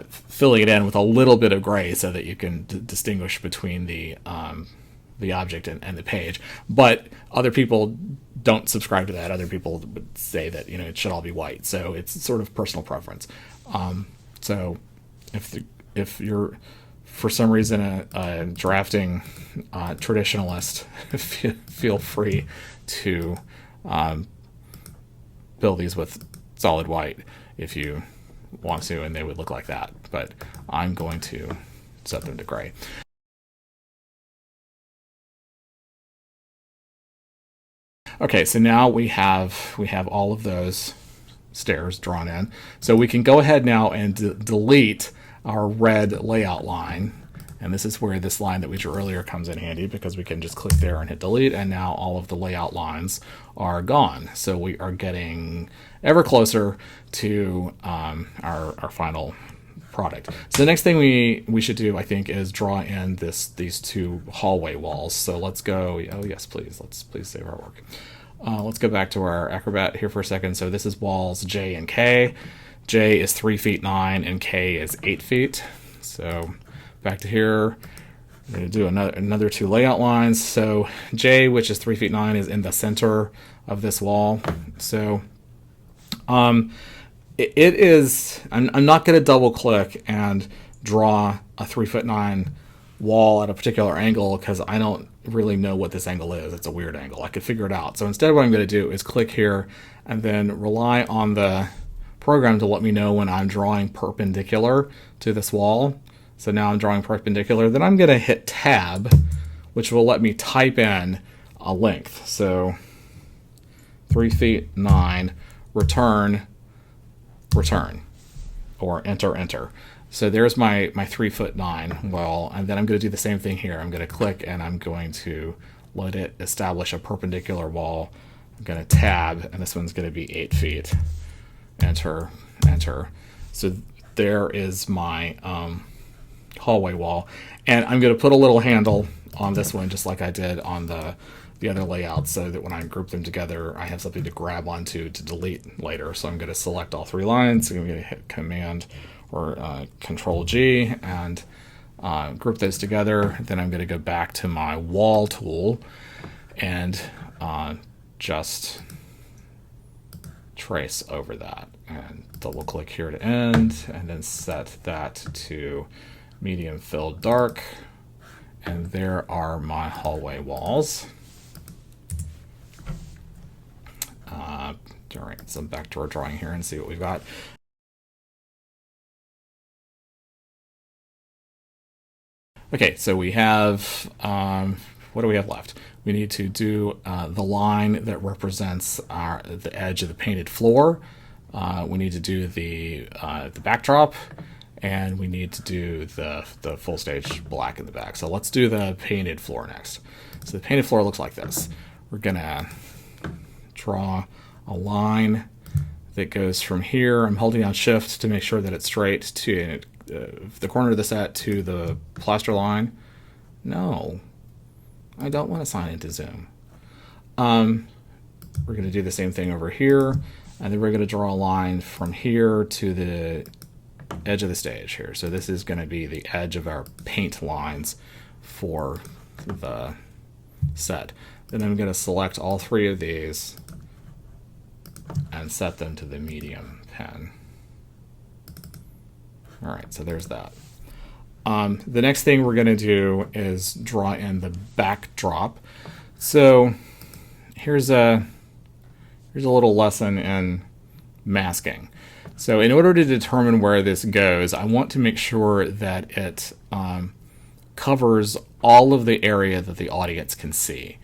filling it in with a little bit of gray so that you can distinguish between the object and the page. But other people don't subscribe to that. Other people would say that it should all be white. So it's sort of personal preference. So if you're for some reason a drafting traditionalist, feel free to build these with solid white if you want to, and they would look like that. But I'm going to set them to gray. Okay, so now we have all of those stairs drawn in. So we can go ahead now and delete our red layout line. And this is where this line that we drew earlier comes in handy, because we can just click there and hit delete, and now all of the layout lines are gone. So we are getting ever closer to our final product. So the next thing we should do, I think, is draw in these two hallway walls. So let's go. Oh yes, please. Let's please save our work. Let's go back to our Acrobat here for a second. So this is walls J and K. J is 3 feet 9 and K is 8 feet. So back to here, I'm going to do another two layout lines. So J, which is 3 feet 9, is in the center of this wall. So it is. I'm not going to double click and draw a 3 foot 9 wall at a particular angle, because I don't really know what this angle is. It's a weird angle. I could figure it out. So instead, what I'm going to do is click here and then rely on the program to let me know when I'm drawing perpendicular to this wall. So now I'm drawing perpendicular. Then I'm going to hit Tab, which will let me type in a length. So 3 feet 9, return, or enter. So there's my 3 foot 9 wall, and then I'm going to do the same thing here. I'm going to click and I'm going to let it establish a perpendicular wall. I'm going to tab, and this one's going to be 8 feet. Enter. So there is my hallway wall, and I'm going to put a little handle on this one, just like I did on the the other layouts so that when I group them together, I have something to grab onto to delete later. So I'm going to select all 3 lines. I'm going to hit Command or Control G and group those together. Then I'm going to go back to my wall tool and just trace over that and double click here to end, and then set that to medium fill dark. And there are my hallway walls. All right, so back to our drawing here and see what we've got. Okay, so we have, what do we have left? We need to do the line that represents the edge of the painted floor. We need to do the backdrop, and we need to do the full stage black in the back. So let's do the painted floor next. So the painted floor looks like this. We're gonna draw a line that goes from here. I'm holding down Shift to make sure that it's straight to the corner of the set to the plaster line. No, I don't want to sign into Zoom. We're going to do the same thing over here, and then we're going to draw a line from here to the edge of the stage here. So this is going to be the edge of our paint lines for the set. Then I'm going to select all 3 of these and set them to the medium pen. All right, so there's that. The next thing we're going to do is draw in the backdrop. So here's a little lesson in masking. So in order to determine where this goes, I want to make sure that it covers all of the area that the audience can see.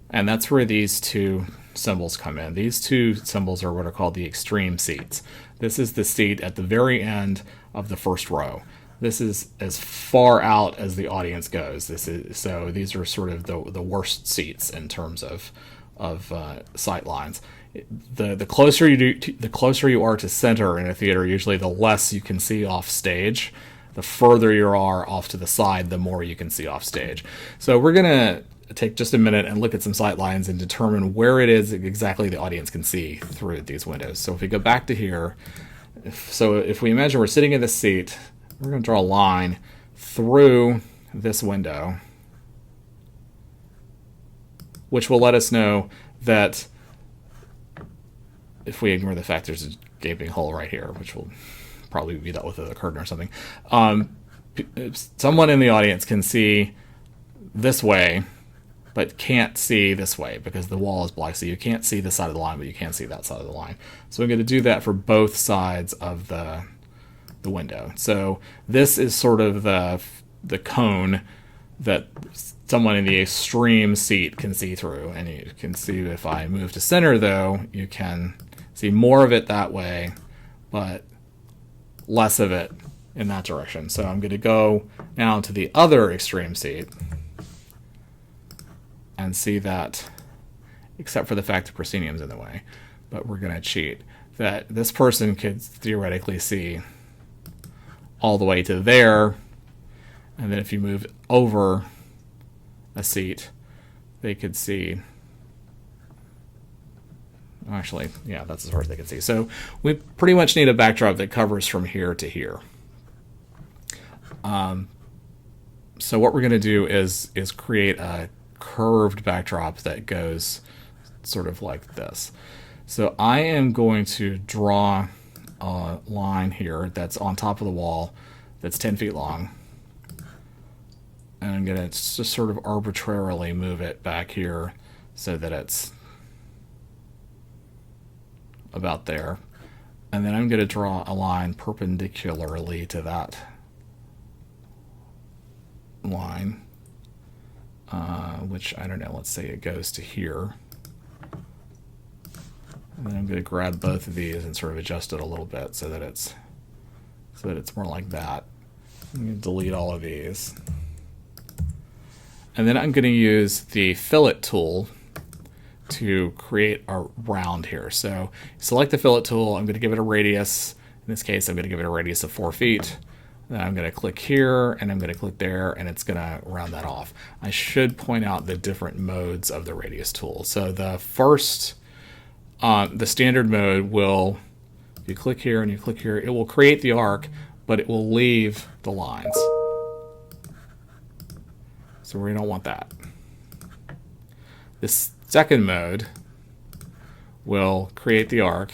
And that's where these 2 symbols come in. These 2 symbols are what are called the extreme seats. This is the seat at the very end of the first row. This is as far out as the audience goes. So these are sort of the worst seats in terms of sight lines. The closer you are to center in a theater, usually the less you can see off stage. The further you are off to the side, the more you can see off stage. So we're gonna take just a minute and look at some sight lines and determine where it is exactly the audience can see through these windows. So if we go back to here, if we imagine we're sitting in this seat, we're going to draw a line through this window, which will let us know that if we ignore the fact there's a gaping hole right here, which will probably be dealt with with a curtain or something, someone in the audience can see this way, but can't see this way because the wall is black. So you can't see this side of the line, but you can see that side of the line. So I'm going to do that for both sides of the window. So this is sort of the cone that someone in the extreme seat can see through. And you can see if I move to center, though, you can see more of it that way, but less of it in that direction. So I'm going to go now to the other extreme seat and see that, except for the fact the proscenium's in the way, but we're going to cheat, that this person could theoretically see all the way to there, and then if you move over a seat, they could see, actually, yeah, that's as far as they can see. So we pretty much need a backdrop that covers from here to here. So what we're going to do is create a curved backdrop that goes sort of like this. So I am going to draw a line here that's on top of the wall that's 10 feet long, and I'm going to just sort of arbitrarily move it back here so that it's about there, and then I'm going to draw a line perpendicularly to that line, which, I don't know, let's say it goes to here. And then I'm going to grab both of these and sort of adjust it a little bit so that it's more like that. I'm going to delete all of these. And then I'm going to use the fillet tool to create a round here. So select the fillet tool. I'm going to give it a radius. In this case, I'm going to give it a radius of 4 feet. Then I'm going to click here, and I'm going to click there, and it's going to round that off. I should point out the different modes of the radius tool. So the first, the standard mode will, if you click here and you click here, it will create the arc, but it will leave the lines. So we don't want that. This second mode will create the arc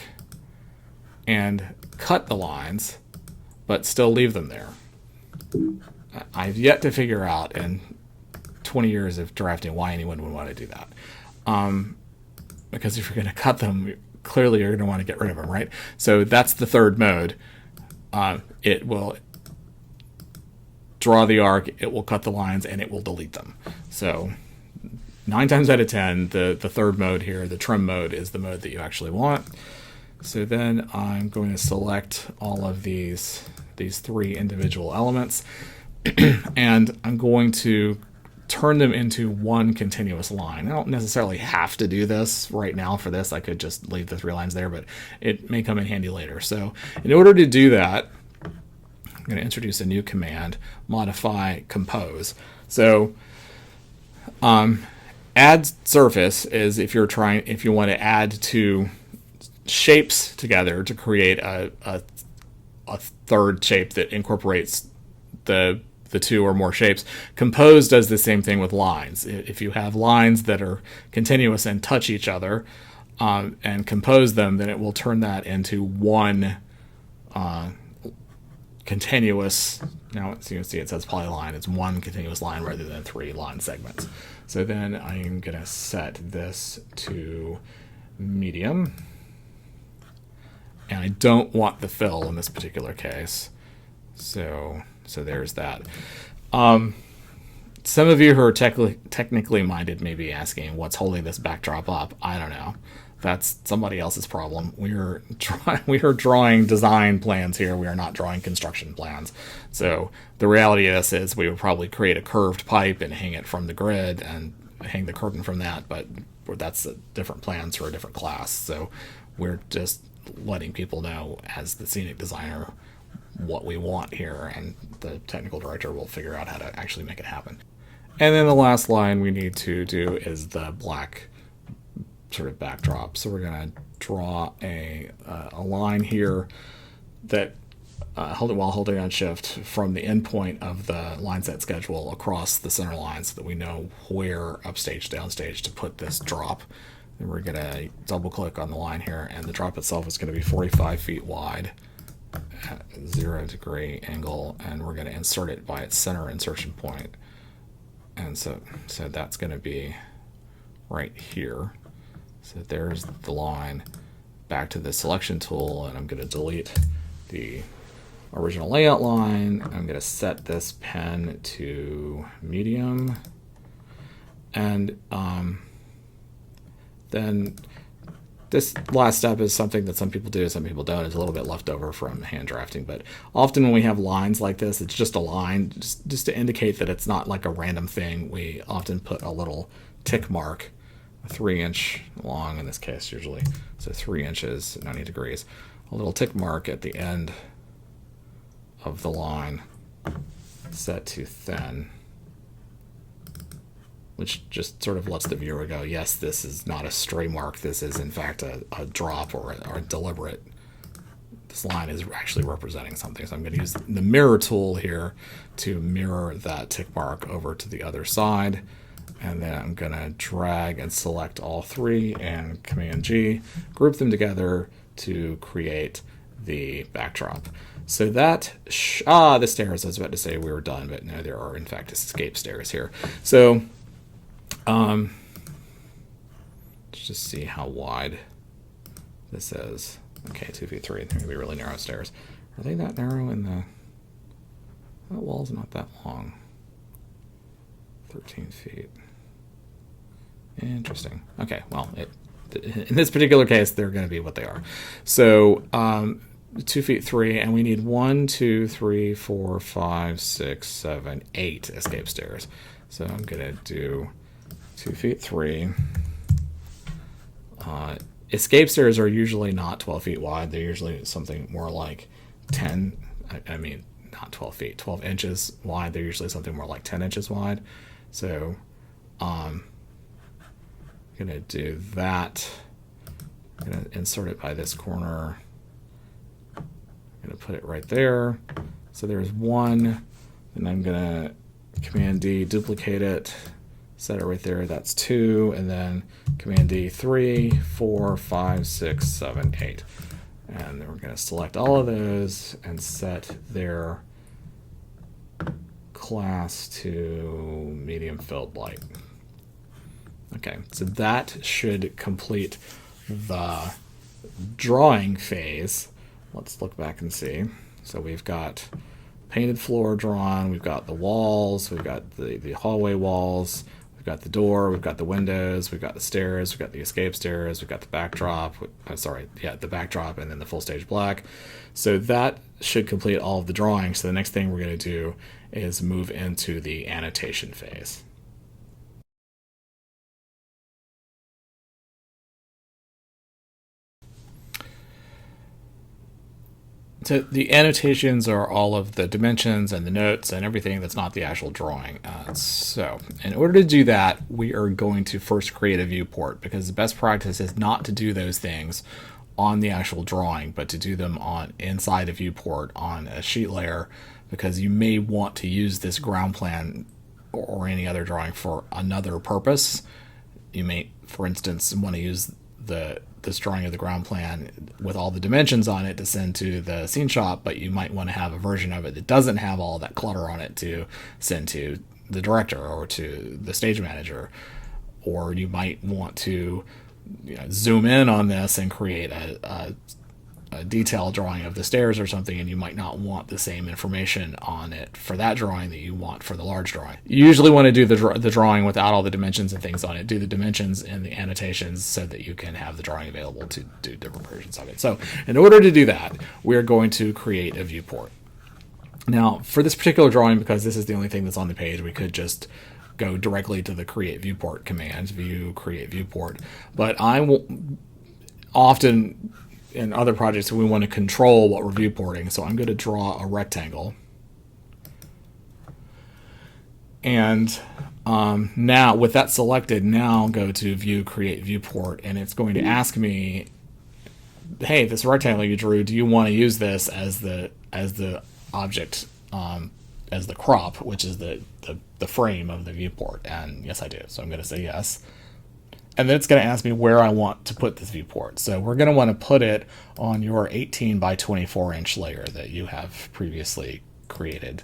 and cut the lines, but still leave them there. I've yet to figure out in 20 years of drafting why anyone would want to do that. Because if you're going to cut them, clearly you're going to want to get rid of them, right? So that's the third mode. It will draw the arc, it will cut the lines, and it will delete them. So 9 times out of 10, the third mode here, the trim mode, is the mode that you actually want. So then I'm going to select all of these 3 individual elements, and I'm going to turn them into one continuous line. I don't necessarily have to do this right now for this. I could just leave the 3 lines there, but it may come in handy later. So in order to do that, I'm going to introduce a new command, modify compose. So add surface is if you want to add 2 shapes together to create a third shape that incorporates the 2 or more shapes. Compose does the same thing with lines. If you have lines that are continuous and touch each other and compose them, then it will turn that into one continuous. Now, as you can see, it says polyline. It's one continuous line rather than 3 line segments. So then I'm going to set this to medium. And I don't want the fill in this particular case. So there's that. Some of you who are technically minded may be asking, what's holding this backdrop up? I don't know. That's somebody else's problem. We are drawing design plans here. We are not drawing construction plans. So the reality of this is we would probably create a curved pipe and hang it from the grid and hang the curtain from that, but that's different plans for a different class. So we're just letting people know as the scenic designer what we want here, and the technical director will figure out how to actually make it happen. And then the last line we need to do is the black sort of backdrop. So we're going to draw a line here that while holding on shift from the endpoint of the line set schedule across the center line so that we know where upstage, downstage to put this drop. And we're going to double click on the line here, and the drop itself is going to be 45 feet wide at 0 degree angle, and we're going to insert it by its center insertion point. And so that's going to be right here. So there's the line. Back to the selection tool, and I'm going to delete the original layout line. I'm going to set this pen to medium, and then this last step is something that some people do, some people don't. It's a little bit left over from hand drafting, but often when we have lines like this, it's just a line, just to indicate that it's not like a random thing. We often put a little tick mark, 3-inch long in this case usually, so 3 inches, 90 degrees, a little tick mark at the end of the line set to thin, which just sort of lets the viewer go, yes, this is not a stray mark, this is in fact a drop or a deliberate, this line is actually representing something. So I'm going to use the mirror tool here to mirror that tick mark over to the other side. And then I'm going to drag and select all 3 and Command G, group them together to create the backdrop. So that, the stairs, I was about to say we were done, but no, there are in fact escape stairs here. So let's just see how wide this is. Okay, 2 feet 3, they're going to be really narrow stairs. Are they that narrow in the, that wall's not that long. 13 feet. Interesting. Okay, well, in this particular case, they're going to be what they are. So 2 feet 3, and we need 1, 2, 3, 4, 5, 6, 7, 8 escape stairs. So I'm going to do 2 feet 3. Escape stairs are usually not 12 feet wide. They're usually something more like 10. I mean, not 12 feet, 12 inches wide. They're usually something more like 10 inches wide. So I'm going to do that. I'm going to insert it by this corner. I'm going to put it right there. So there's one, and I'm going to Command D, duplicate it, set it right there. That's 2, and then Command D, 3, 4, 5, 6, 7, 8. And then we're going to select all of those and set their class to medium filled light. Okay, so that should complete the drawing phase. Let's look back and see. So we've got painted floor drawn, we've got the walls, we've got the hallway walls, we've got the door, we've got the windows, we've got the stairs, we've got the escape stairs, we've got the backdrop, the backdrop, and then the full stage black. So that should complete all of the drawing. So the next thing we're going to do is move into the annotation phase. So the annotations are all of the dimensions and the notes and everything that's not the actual drawing. So in order to do that, we are going to first create a viewport, because the best practice is not to do those things on the actual drawing, but to do them on inside a viewport on a sheet layer, because you may want to use this ground plan or any other drawing for another purpose. You may, for instance, want to use this drawing of the ground plan with all the dimensions on it to send to the scene shop, but you might want to have a version of it that doesn't have all that clutter on it to send to the director or to the stage manager. Or you might want to zoom in on this and create a detailed drawing of the stairs or something, and you might not want the same information on it for that drawing that you want for the large drawing. You usually want to do the drawing without all the dimensions and things on it. Do the dimensions and the annotations so that you can have the drawing available to do different versions of it. So in order to do that, we're going to create a viewport. Now, for this particular drawing, because this is the only thing that's on the page, we could just go directly to the create viewport command, view create viewport. But I will often, in other projects, we want to control what we're viewporting. So I'm going to draw a rectangle. And now with that selected, now go to view create viewport, and it's going to ask me, hey, this rectangle you drew, do you want to use this as the object, as the crop, which is the frame of the viewport? And yes, I do. So I'm going to say yes. And then it's going to ask me where I want to put this viewport. So we're going to want to put it on your 18 by 24 inch layer that you have previously created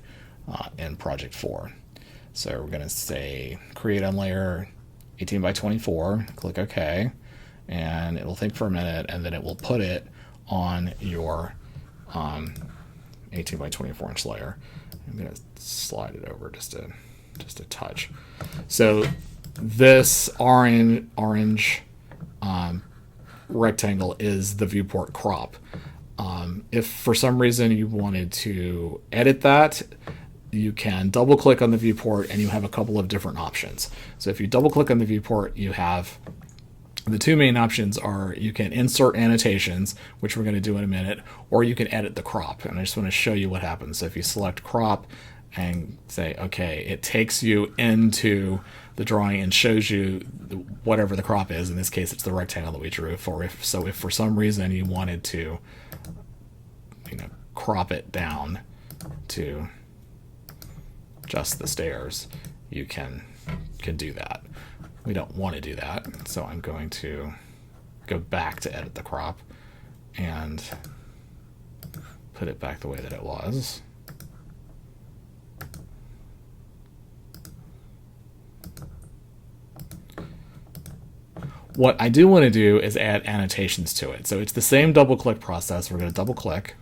in Project 4. So we're going to say create on layer 18 by 24, click OK, and it'll think for a minute, and then it will put it on your 18 by 24 inch layer. I'm going to slide it over just a touch. So this orange rectangle is the viewport crop. If for some reason you wanted to edit that, you can double click on the viewport and you have a couple of different options. So if you double click on the viewport, you have the two main options are you can insert annotations, which we're going to do in a minute, or you can edit the crop. And I just want to show you what happens. So if you select crop and say, okay, it takes you into the drawing and shows you whatever the crop is. In this case, it's the rectangle that we drew for. If for some reason you wanted to, crop it down to just the stairs, you can do that. We don't want to do that, so I'm going to go back to edit the crop and put it back the way that it was. What I do want to do is add annotations to it. So it's the same double click process. We're going to double click.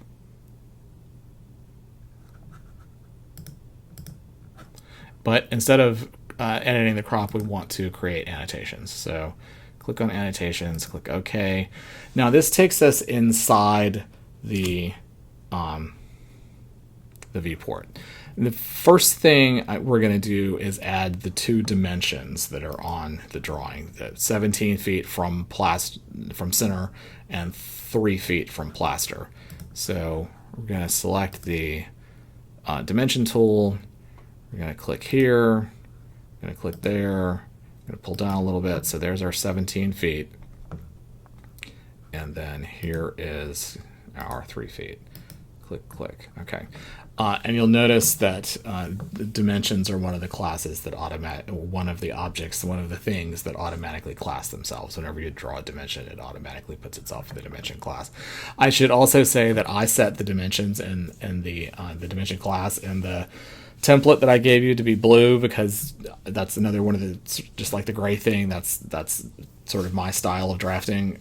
But instead of editing the crop, we want to create annotations. So click on annotations, click OK. Now this takes us inside the viewport. And the first thing we're going to do is add the two dimensions that are on the drawing, the 17 feet from center and 3 feet from plaster. So we're going to select the dimension tool. We're going to click here. I'm going to click there. I'm going to pull down a little bit. So there's our 17 feet. And then here is our 3 feet. Click, click. Okay. And you'll notice that the dimensions are one of the classes that one of the objects, one of the things that automatically class themselves. Whenever you draw a dimension, it automatically puts itself in the dimension class. I should also say that I set the dimensions in the dimension class in the template that I gave you to be blue, because that's another one of the, just like the gray thing, that's sort of my style of drafting.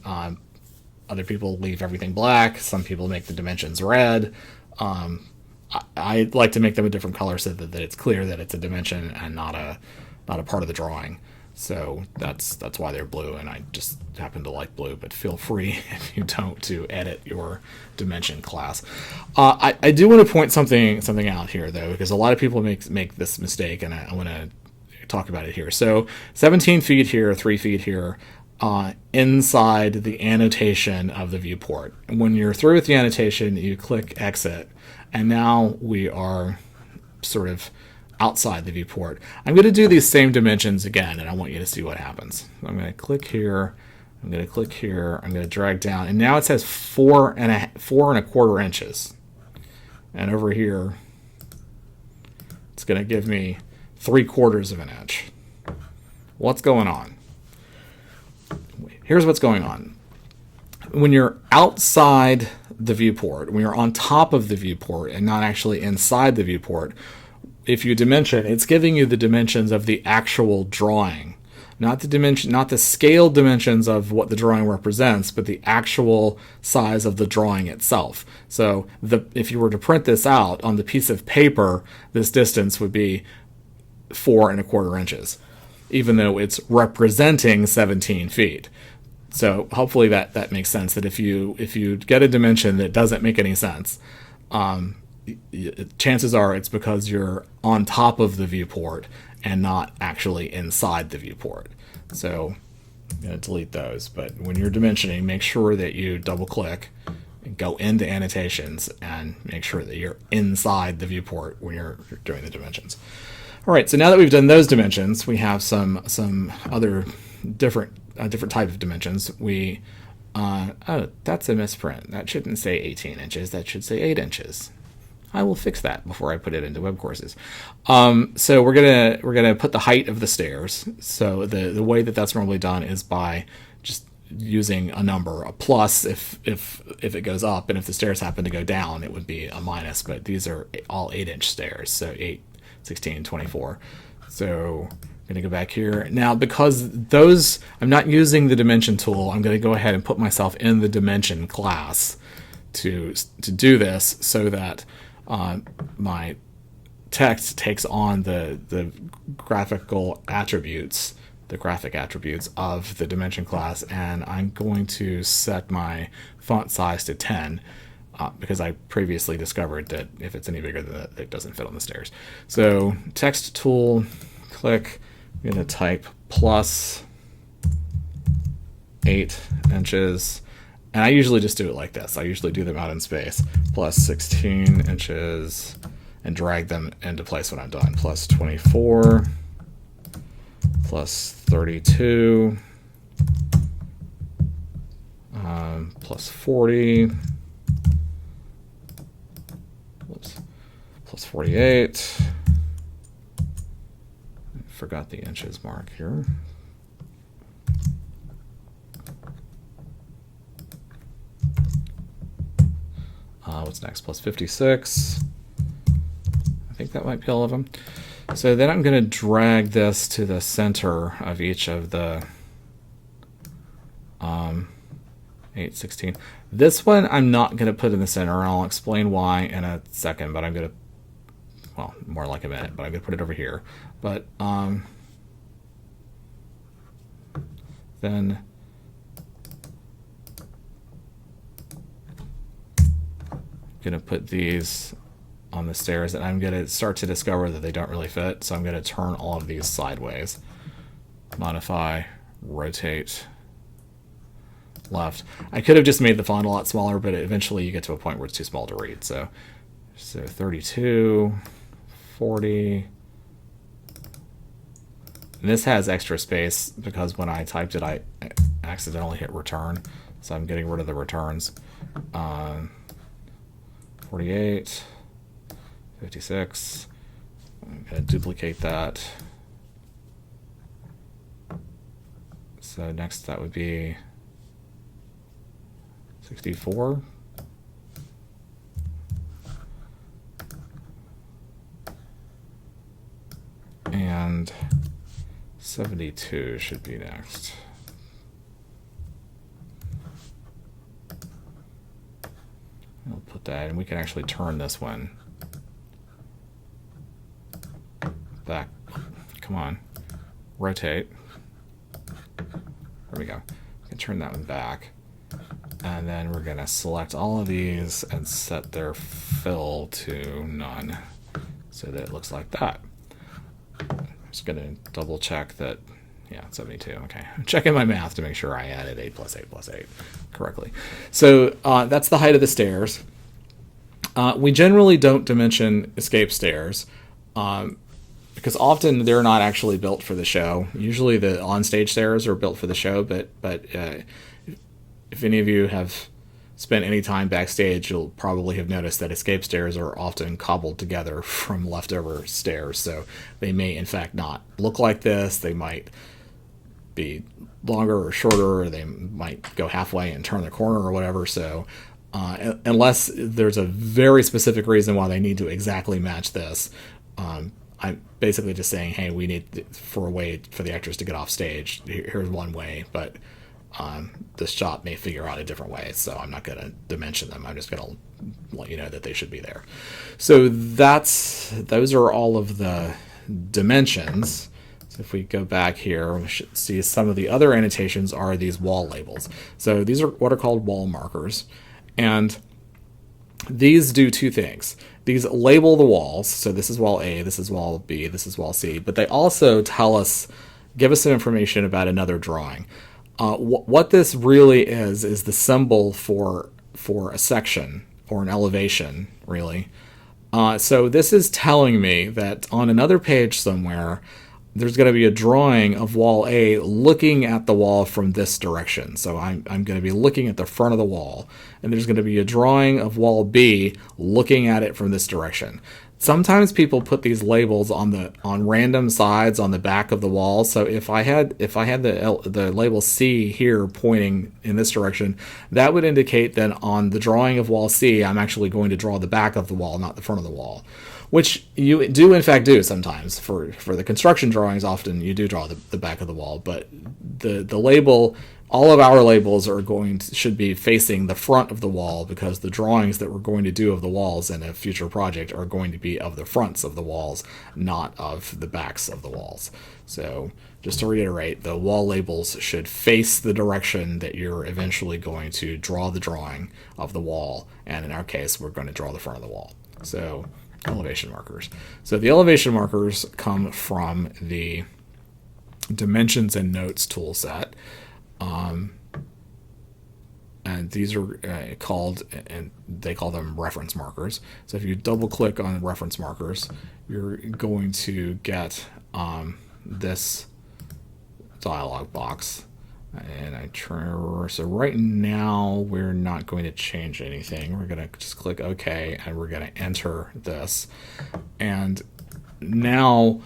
Other people leave everything black. Some people make the dimensions red. I like to make them a different color so that it's clear that it's a dimension and not a part of the drawing. So that's why they're blue, and I just happen to like blue, but feel free if you don't to edit your dimension class. I do want to point something out here though, because a lot of people make this mistake, and I want to talk about it here. So 17 feet here, 3 feet here, inside the annotation of the viewport. And when you're through with the annotation, you click exit, and now we are sort of outside the viewport. I'm going to do these same dimensions again, and I want you to see what happens. I'm going to click here. I'm going to click here. I'm going to drag down, and now it says 4.25 inches. And over here, it's going to give me 3/4 of an inch. What's going on? Here's what's going on. When you're outside the viewport, when you're on top of the viewport and not actually inside the viewport, if you dimension, it's giving you the dimensions of the actual drawing, not the scale dimensions of what the drawing represents, but the actual size of the drawing itself. So if you were to print this out on the piece of paper, this distance would be 4.25 inches, even though it's representing 17 feet. So hopefully that makes sense, that if you get a dimension that doesn't make any sense, chances are it's because you're on top of the viewport and not actually inside the viewport. So I'm going to delete those. But when you're dimensioning, make sure that you double click and go into annotations and make sure that you're inside the viewport when you're doing the dimensions. All right, so now that we've done those dimensions, we have some other different type of dimensions. Oh, that's a misprint. That shouldn't say 18 inches. That should say 8 inches. I will fix that before I put it into WebCourses. So we're gonna put the height of the stairs. So the way that's normally done is by just using a number, a plus if it goes up, and if the stairs happen to go down, it would be a minus. But these are all 8-inch stairs, so 8, 16, 24. So I'm going to go back here. Now, because I'm not using the dimension tool, I'm going to go ahead and put myself in the dimension class to do this, so that my text takes on the graphic attributes of the dimension class, and I'm going to set my font size to 10. Because I previously discovered that if it's any bigger than that, it doesn't fit on the stairs. So text tool, click. I'm going to type plus 8 inches. And I usually just do it like this. I usually do them out in space. Plus 16 inches and drag them into place when I'm done. Plus 24, plus 32, plus 40, plus 48. Forgot the inches mark here. What's next? Plus 56. I think that might be all of them. So then I'm going to drag this to the center of each of the 8, 16. This one I'm not going to put in the center, and I'll explain why in a second, but I'm going to, well, more like a minute, but I'm going to put it over here. But then I'm going to put these on the stairs, and I'm going to start to discover that they don't really fit, so I'm going to turn all of these sideways. Modify, rotate, left. I could have just made the font a lot smaller, but eventually you get to a point where it's too small to read, so So 32, 40. And this has extra space because when I typed it, I accidentally hit return. So I'm getting rid of the returns. 48, 56. I'm going to duplicate that. So next that would be 64. And 72 should be next. I'll put that, and we can actually turn this one back. Come on, rotate. There we go. We can turn that one back. And then we're going to select all of these and set their fill to none so that it looks like that. Just going to double check that, yeah, 72. Okay. I'm checking my math to make sure I added 8 plus 8 plus 8 correctly. So that's the height of the stairs. We generally don't dimension escape stairs because often they're not actually built for the show. Usually the on-stage stairs are built for the show, but if any of you have spent any time backstage, you'll probably have noticed that escape stairs are often cobbled together from leftover stairs. So they may, in fact, not look like this. They might be longer or shorter, or they might go halfway and turn the corner or whatever. So unless there's a very specific reason why they need to exactly match this, I'm basically just saying, hey, we need for a way for the actors to get off stage. Here's one way, but the shop may figure out a different way, so I'm not going to dimension them. I'm just going to let you know that they should be there. So those are all of the dimensions. So if we go back here, we should see some of the other annotations are these wall labels. So these are what are called wall markers, and these do two things. These label the walls. So this is wall A, this is wall B, this is wall C, but they also give us some information about another drawing. What this really is the symbol for a section or an elevation, really. So this is telling me that on another page somewhere, there's going to be a drawing of wall A looking at the wall from this direction. So I'm going to be looking at the front of the wall, and there's going to be a drawing of wall B looking at it from this direction. Sometimes people put these labels on random sides on the back of the wall. So if I had the label C here pointing in this direction, that would indicate that on the drawing of wall C, I'm actually going to draw the back of the wall, not the front of the wall. Which you do in fact do sometimes for the construction drawings. Often you do draw the back of the wall, but the label, all of our labels should be facing the front of the wall, because the drawings that we're going to do of the walls in a future project are going to be of the fronts of the walls, not of the backs of the walls. So just to reiterate, the wall labels should face the direction that you're eventually going to draw the drawing of the wall, and in our case, we're going to draw the front of the wall. So elevation markers. So the elevation markers come from the Dimensions and Notes tool set. And these are called, and they call them reference markers. So if you double click on reference markers, you're going to get this dialog box. And so right now we're not going to change anything. We're going to just click OK, and we're going to enter this. And now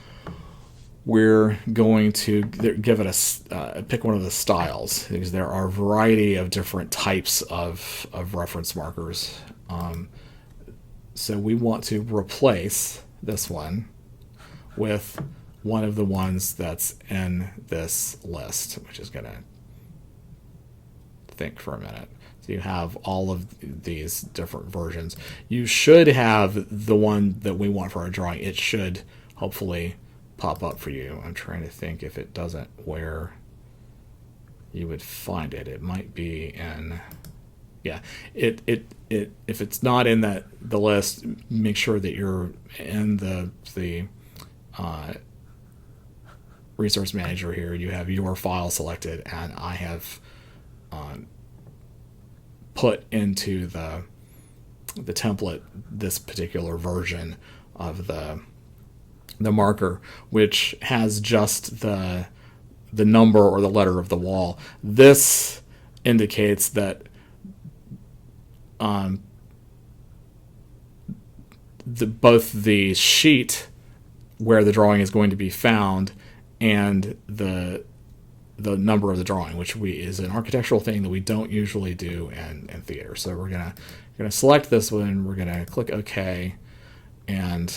we're going to give it pick one of the styles, because there are a variety of different types of reference markers. So we want to replace this one with one of the ones that's in this list, which is going to think for a minute. So you have all of these different versions. You should have the one that we want for our drawing. It should hopefully pop up for you. I'm trying to think if it doesn't, where you would find it. It might be in, yeah, it if it's not in the list, make sure that you're in the resource manager here. You have your file selected, and I have put into template, this particular version of the marker, which has just the number or the letter of the wall. This indicates that both the sheet where the drawing is going to be found and the number of the drawing, which is an architectural thing that we don't usually do in theater. So we're gonna select this one. We're gonna click OK, and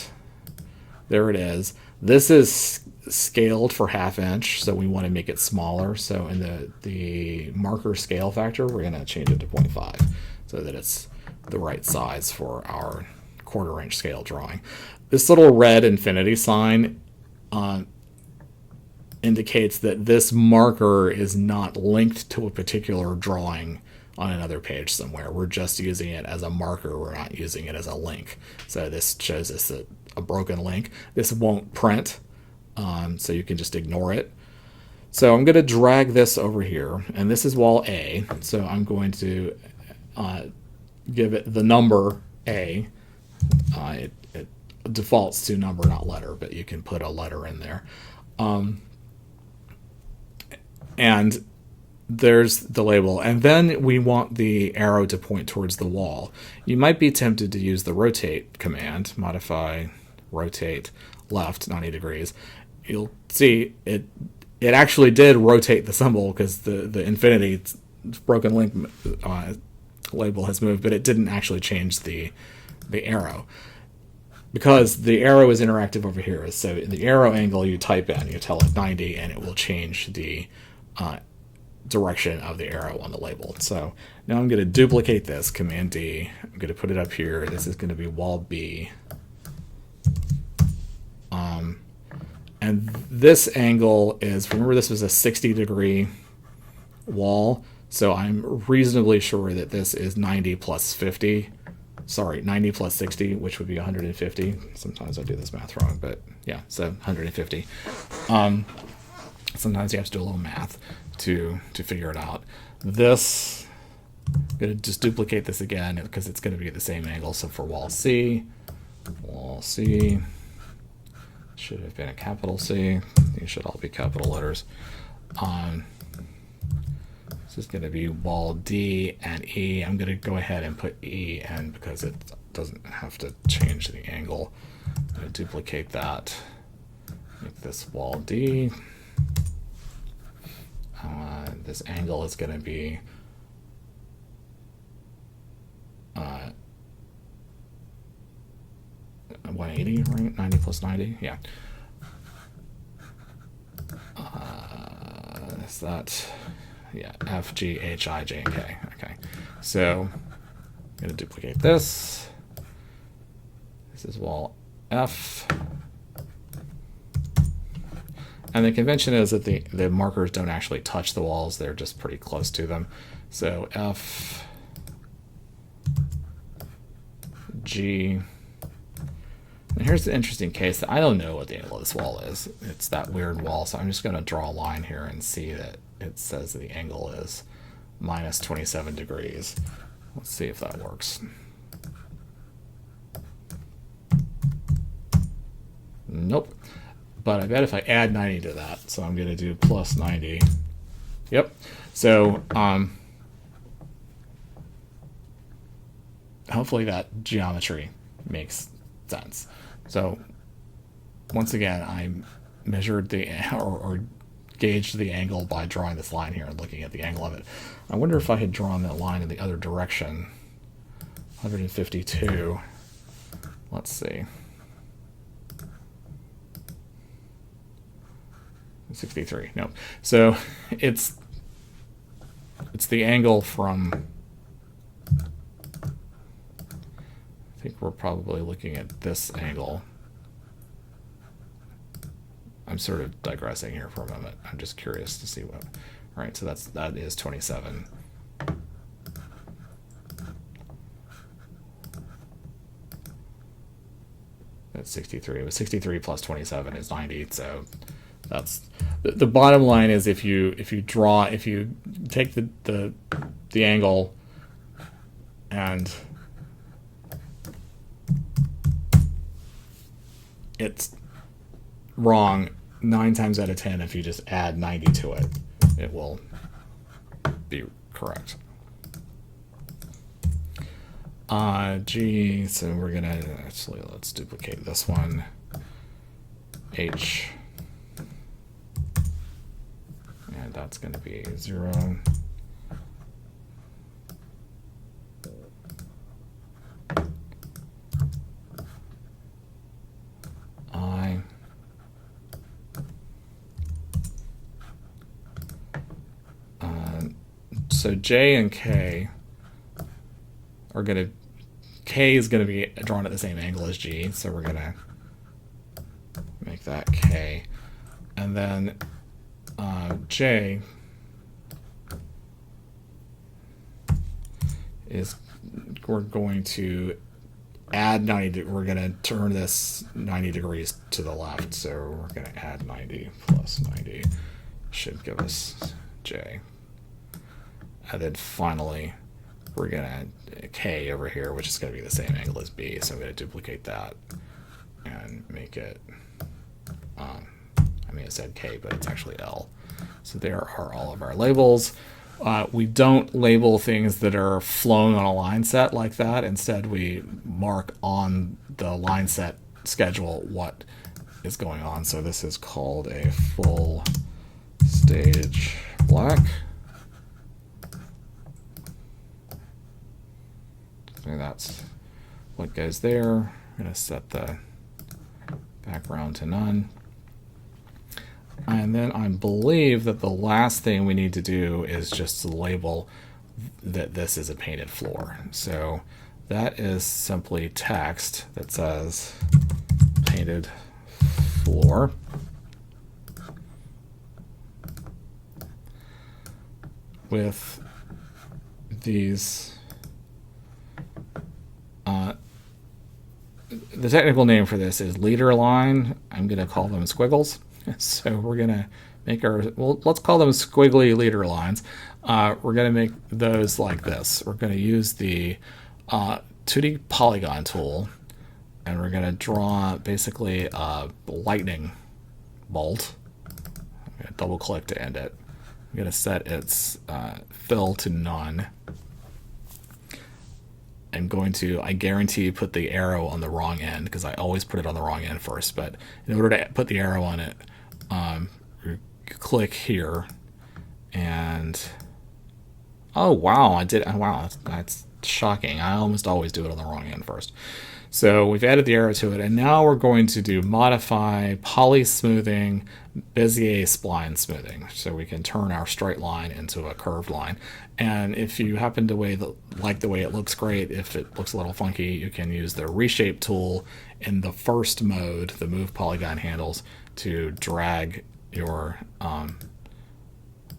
there it is. This is scaled for 1/2 inch, so we want to make it smaller. So in the marker scale factor, we're gonna change it to 0.5 so that it's the right size for our 1/4 inch scale drawing. This little red infinity sign indicates that this marker is not linked to a particular drawing on another page somewhere. We're just using it as a marker. We're not using it as a link. So this shows us a broken link. This won't print, so you can just ignore it. So I'm going to drag this over here, and this is wall A. So I'm going to give it the number A. It defaults to number, not letter, but you can put a letter in there. And there's the label. And then we want the arrow to point towards the wall. You might be tempted to use the rotate command, modify, rotate left 90 degrees. You'll see it actually did rotate the symbol because the infinity broken link label has moved, but it didn't actually change the arrow. Because the arrow is interactive over here. So the arrow angle you type in, you tell it 90, and it will change the direction of the arrow on the label. So now I'm going to duplicate this, Command D. I'm going to put it up here. This is going to be wall B. And this angle is, remember this was a 60-degree wall, so I'm reasonably sure that this is 90 plus 50. Sorry, 90 plus 60, which would be 150. Sometimes I do this math wrong, but yeah, so 150. Sometimes you have to do a little math to figure it out. This, I'm going to just duplicate this again because it's going to be the same angle. So for wall C should have been a capital C. These should all be capital letters. This is going to be wall D and E. I'm going to go ahead and put E in because it doesn't have to change the angle. I'm going to duplicate that. Make this wall D. This angle is going to be 180, right? 90 plus 90, yeah. Is that, yeah, F, G, H, I, J, and K. Okay, so I'm going to duplicate this. This is wall F. And the convention is that the markers don't actually touch the walls. They're just pretty close to them. So F, G. And here's the interesting case that I don't know what the angle of this wall is. It's that weird wall. So I'm just going to draw a line here and see that it says that the angle is minus 27 degrees. Let's see if that works. Nope. But I bet if I add 90 to that, so I'm going to do plus 90. Yep. So hopefully that geometry makes sense. So once again, I measured the or gauged the angle by drawing this line here and looking at the angle of it. I wonder if I had drawn that line in the other direction. 152. Let's see. 63. No. So it's the angle from, I think we're probably looking at this angle. I'm sort of digressing here for a moment. I'm just curious to see what. All right, so that is 27. That's 63. It was 63 plus 27 is 90. So that's the bottom line is if you take the angle and it's wrong 9 times out of 10. If you just add 90 to it, it will be correct. G, so we're gonna actually, let's duplicate this one. H, and that's gonna be 0. I, so J and K are gonna, K is gonna be drawn at the same angle as G, so we're gonna make that K, and then J is, we're going to add 90, we're going to turn this 90 degrees to the left, so we're going to add 90 plus 90 should give us J. And then finally we're going to K over here, which is going to be the same angle as B, so I'm going to duplicate that and make it, I mean it said K, but it's actually L. So there are all of our labels. We don't label things that are flown on a line set like that. Instead, we mark on the line set schedule what is going on. So this is called a full stage black. So that's what goes there. I'm going to set the background to none. And then I believe that the last thing we need to do is just to label that this is a painted floor. So that is simply text that says painted floor. With these, the technical name for this is leader line. I'm going to call them squiggles. So we're going to make our, well, let's call them squiggly leader lines. We're going to make those like this. We're going to use the 2D polygon tool, and we're going to draw basically a lightning bolt. I'm going to double click to end it. I'm going to set its fill to none. I'm going to, I guarantee, put the arrow on the wrong end because I always put it on the wrong end first. But in order to put the arrow on it, you click here, and oh wow, I did. Wow, that's shocking. I almost always do it on the wrong end first. So we've added the arrow to it, and now we're going to do modify poly smoothing, Bezier spline smoothing, so we can turn our straight line into a curved line. And if you happen to like the way it looks, great. If it looks a little funky, you can use the reshape tool in the first mode, the move polygon handles, to drag your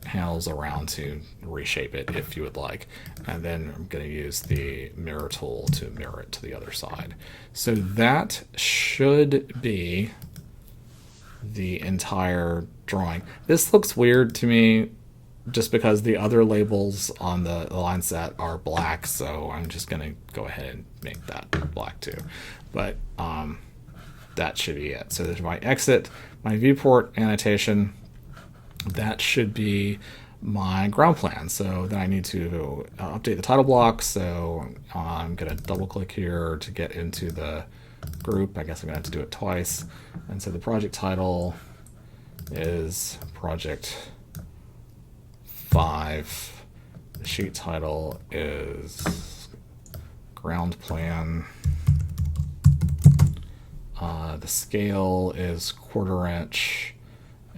handles around to reshape it if you would like. And then I'm going to use the mirror tool to mirror it to the other side. So that should be the entire drawing. This looks weird to me just because the other labels on the line set are black, so I'm just going to go ahead and make that black too. But that should be it. So there's my exit, my viewport annotation. That should be my ground plan. So then I need to update the title block. So I'm going to double click here to get into the group. I guess I'm going to have to do it twice. And so the project title is Project 5. The sheet title is Ground Plan. The scale is 1/4 inch,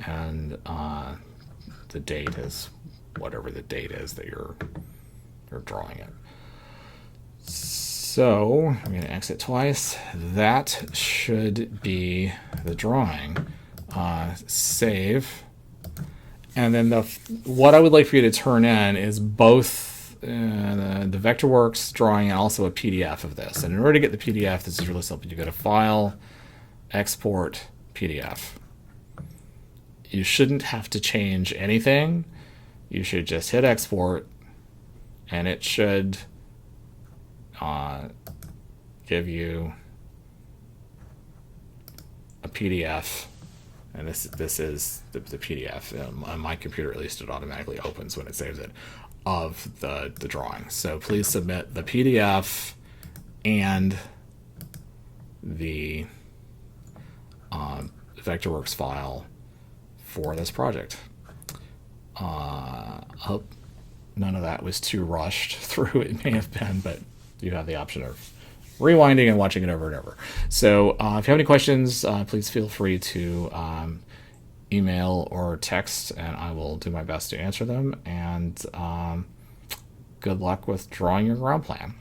and the date is whatever the date is that you're drawing it. So I'm going to exit twice. That should be the drawing. Save. And then what I would like for you to turn in is both the Vectorworks drawing and also a PDF of this. And in order to get the PDF, this is really simple. You go to File, Export, PDF. You shouldn't have to change anything. You should just hit export, and it should give you a PDF, and this is the PDF. On my computer, at least, it automatically opens when it saves it, of the drawing. So please submit the PDF and the Vectorworks file for this project. I hope none of that was too rushed through. It may have been, but you have the option of rewinding and watching it over and over. So if you have any questions, please feel free to email or text, and I will do my best to answer them. And good luck with drawing your ground plan.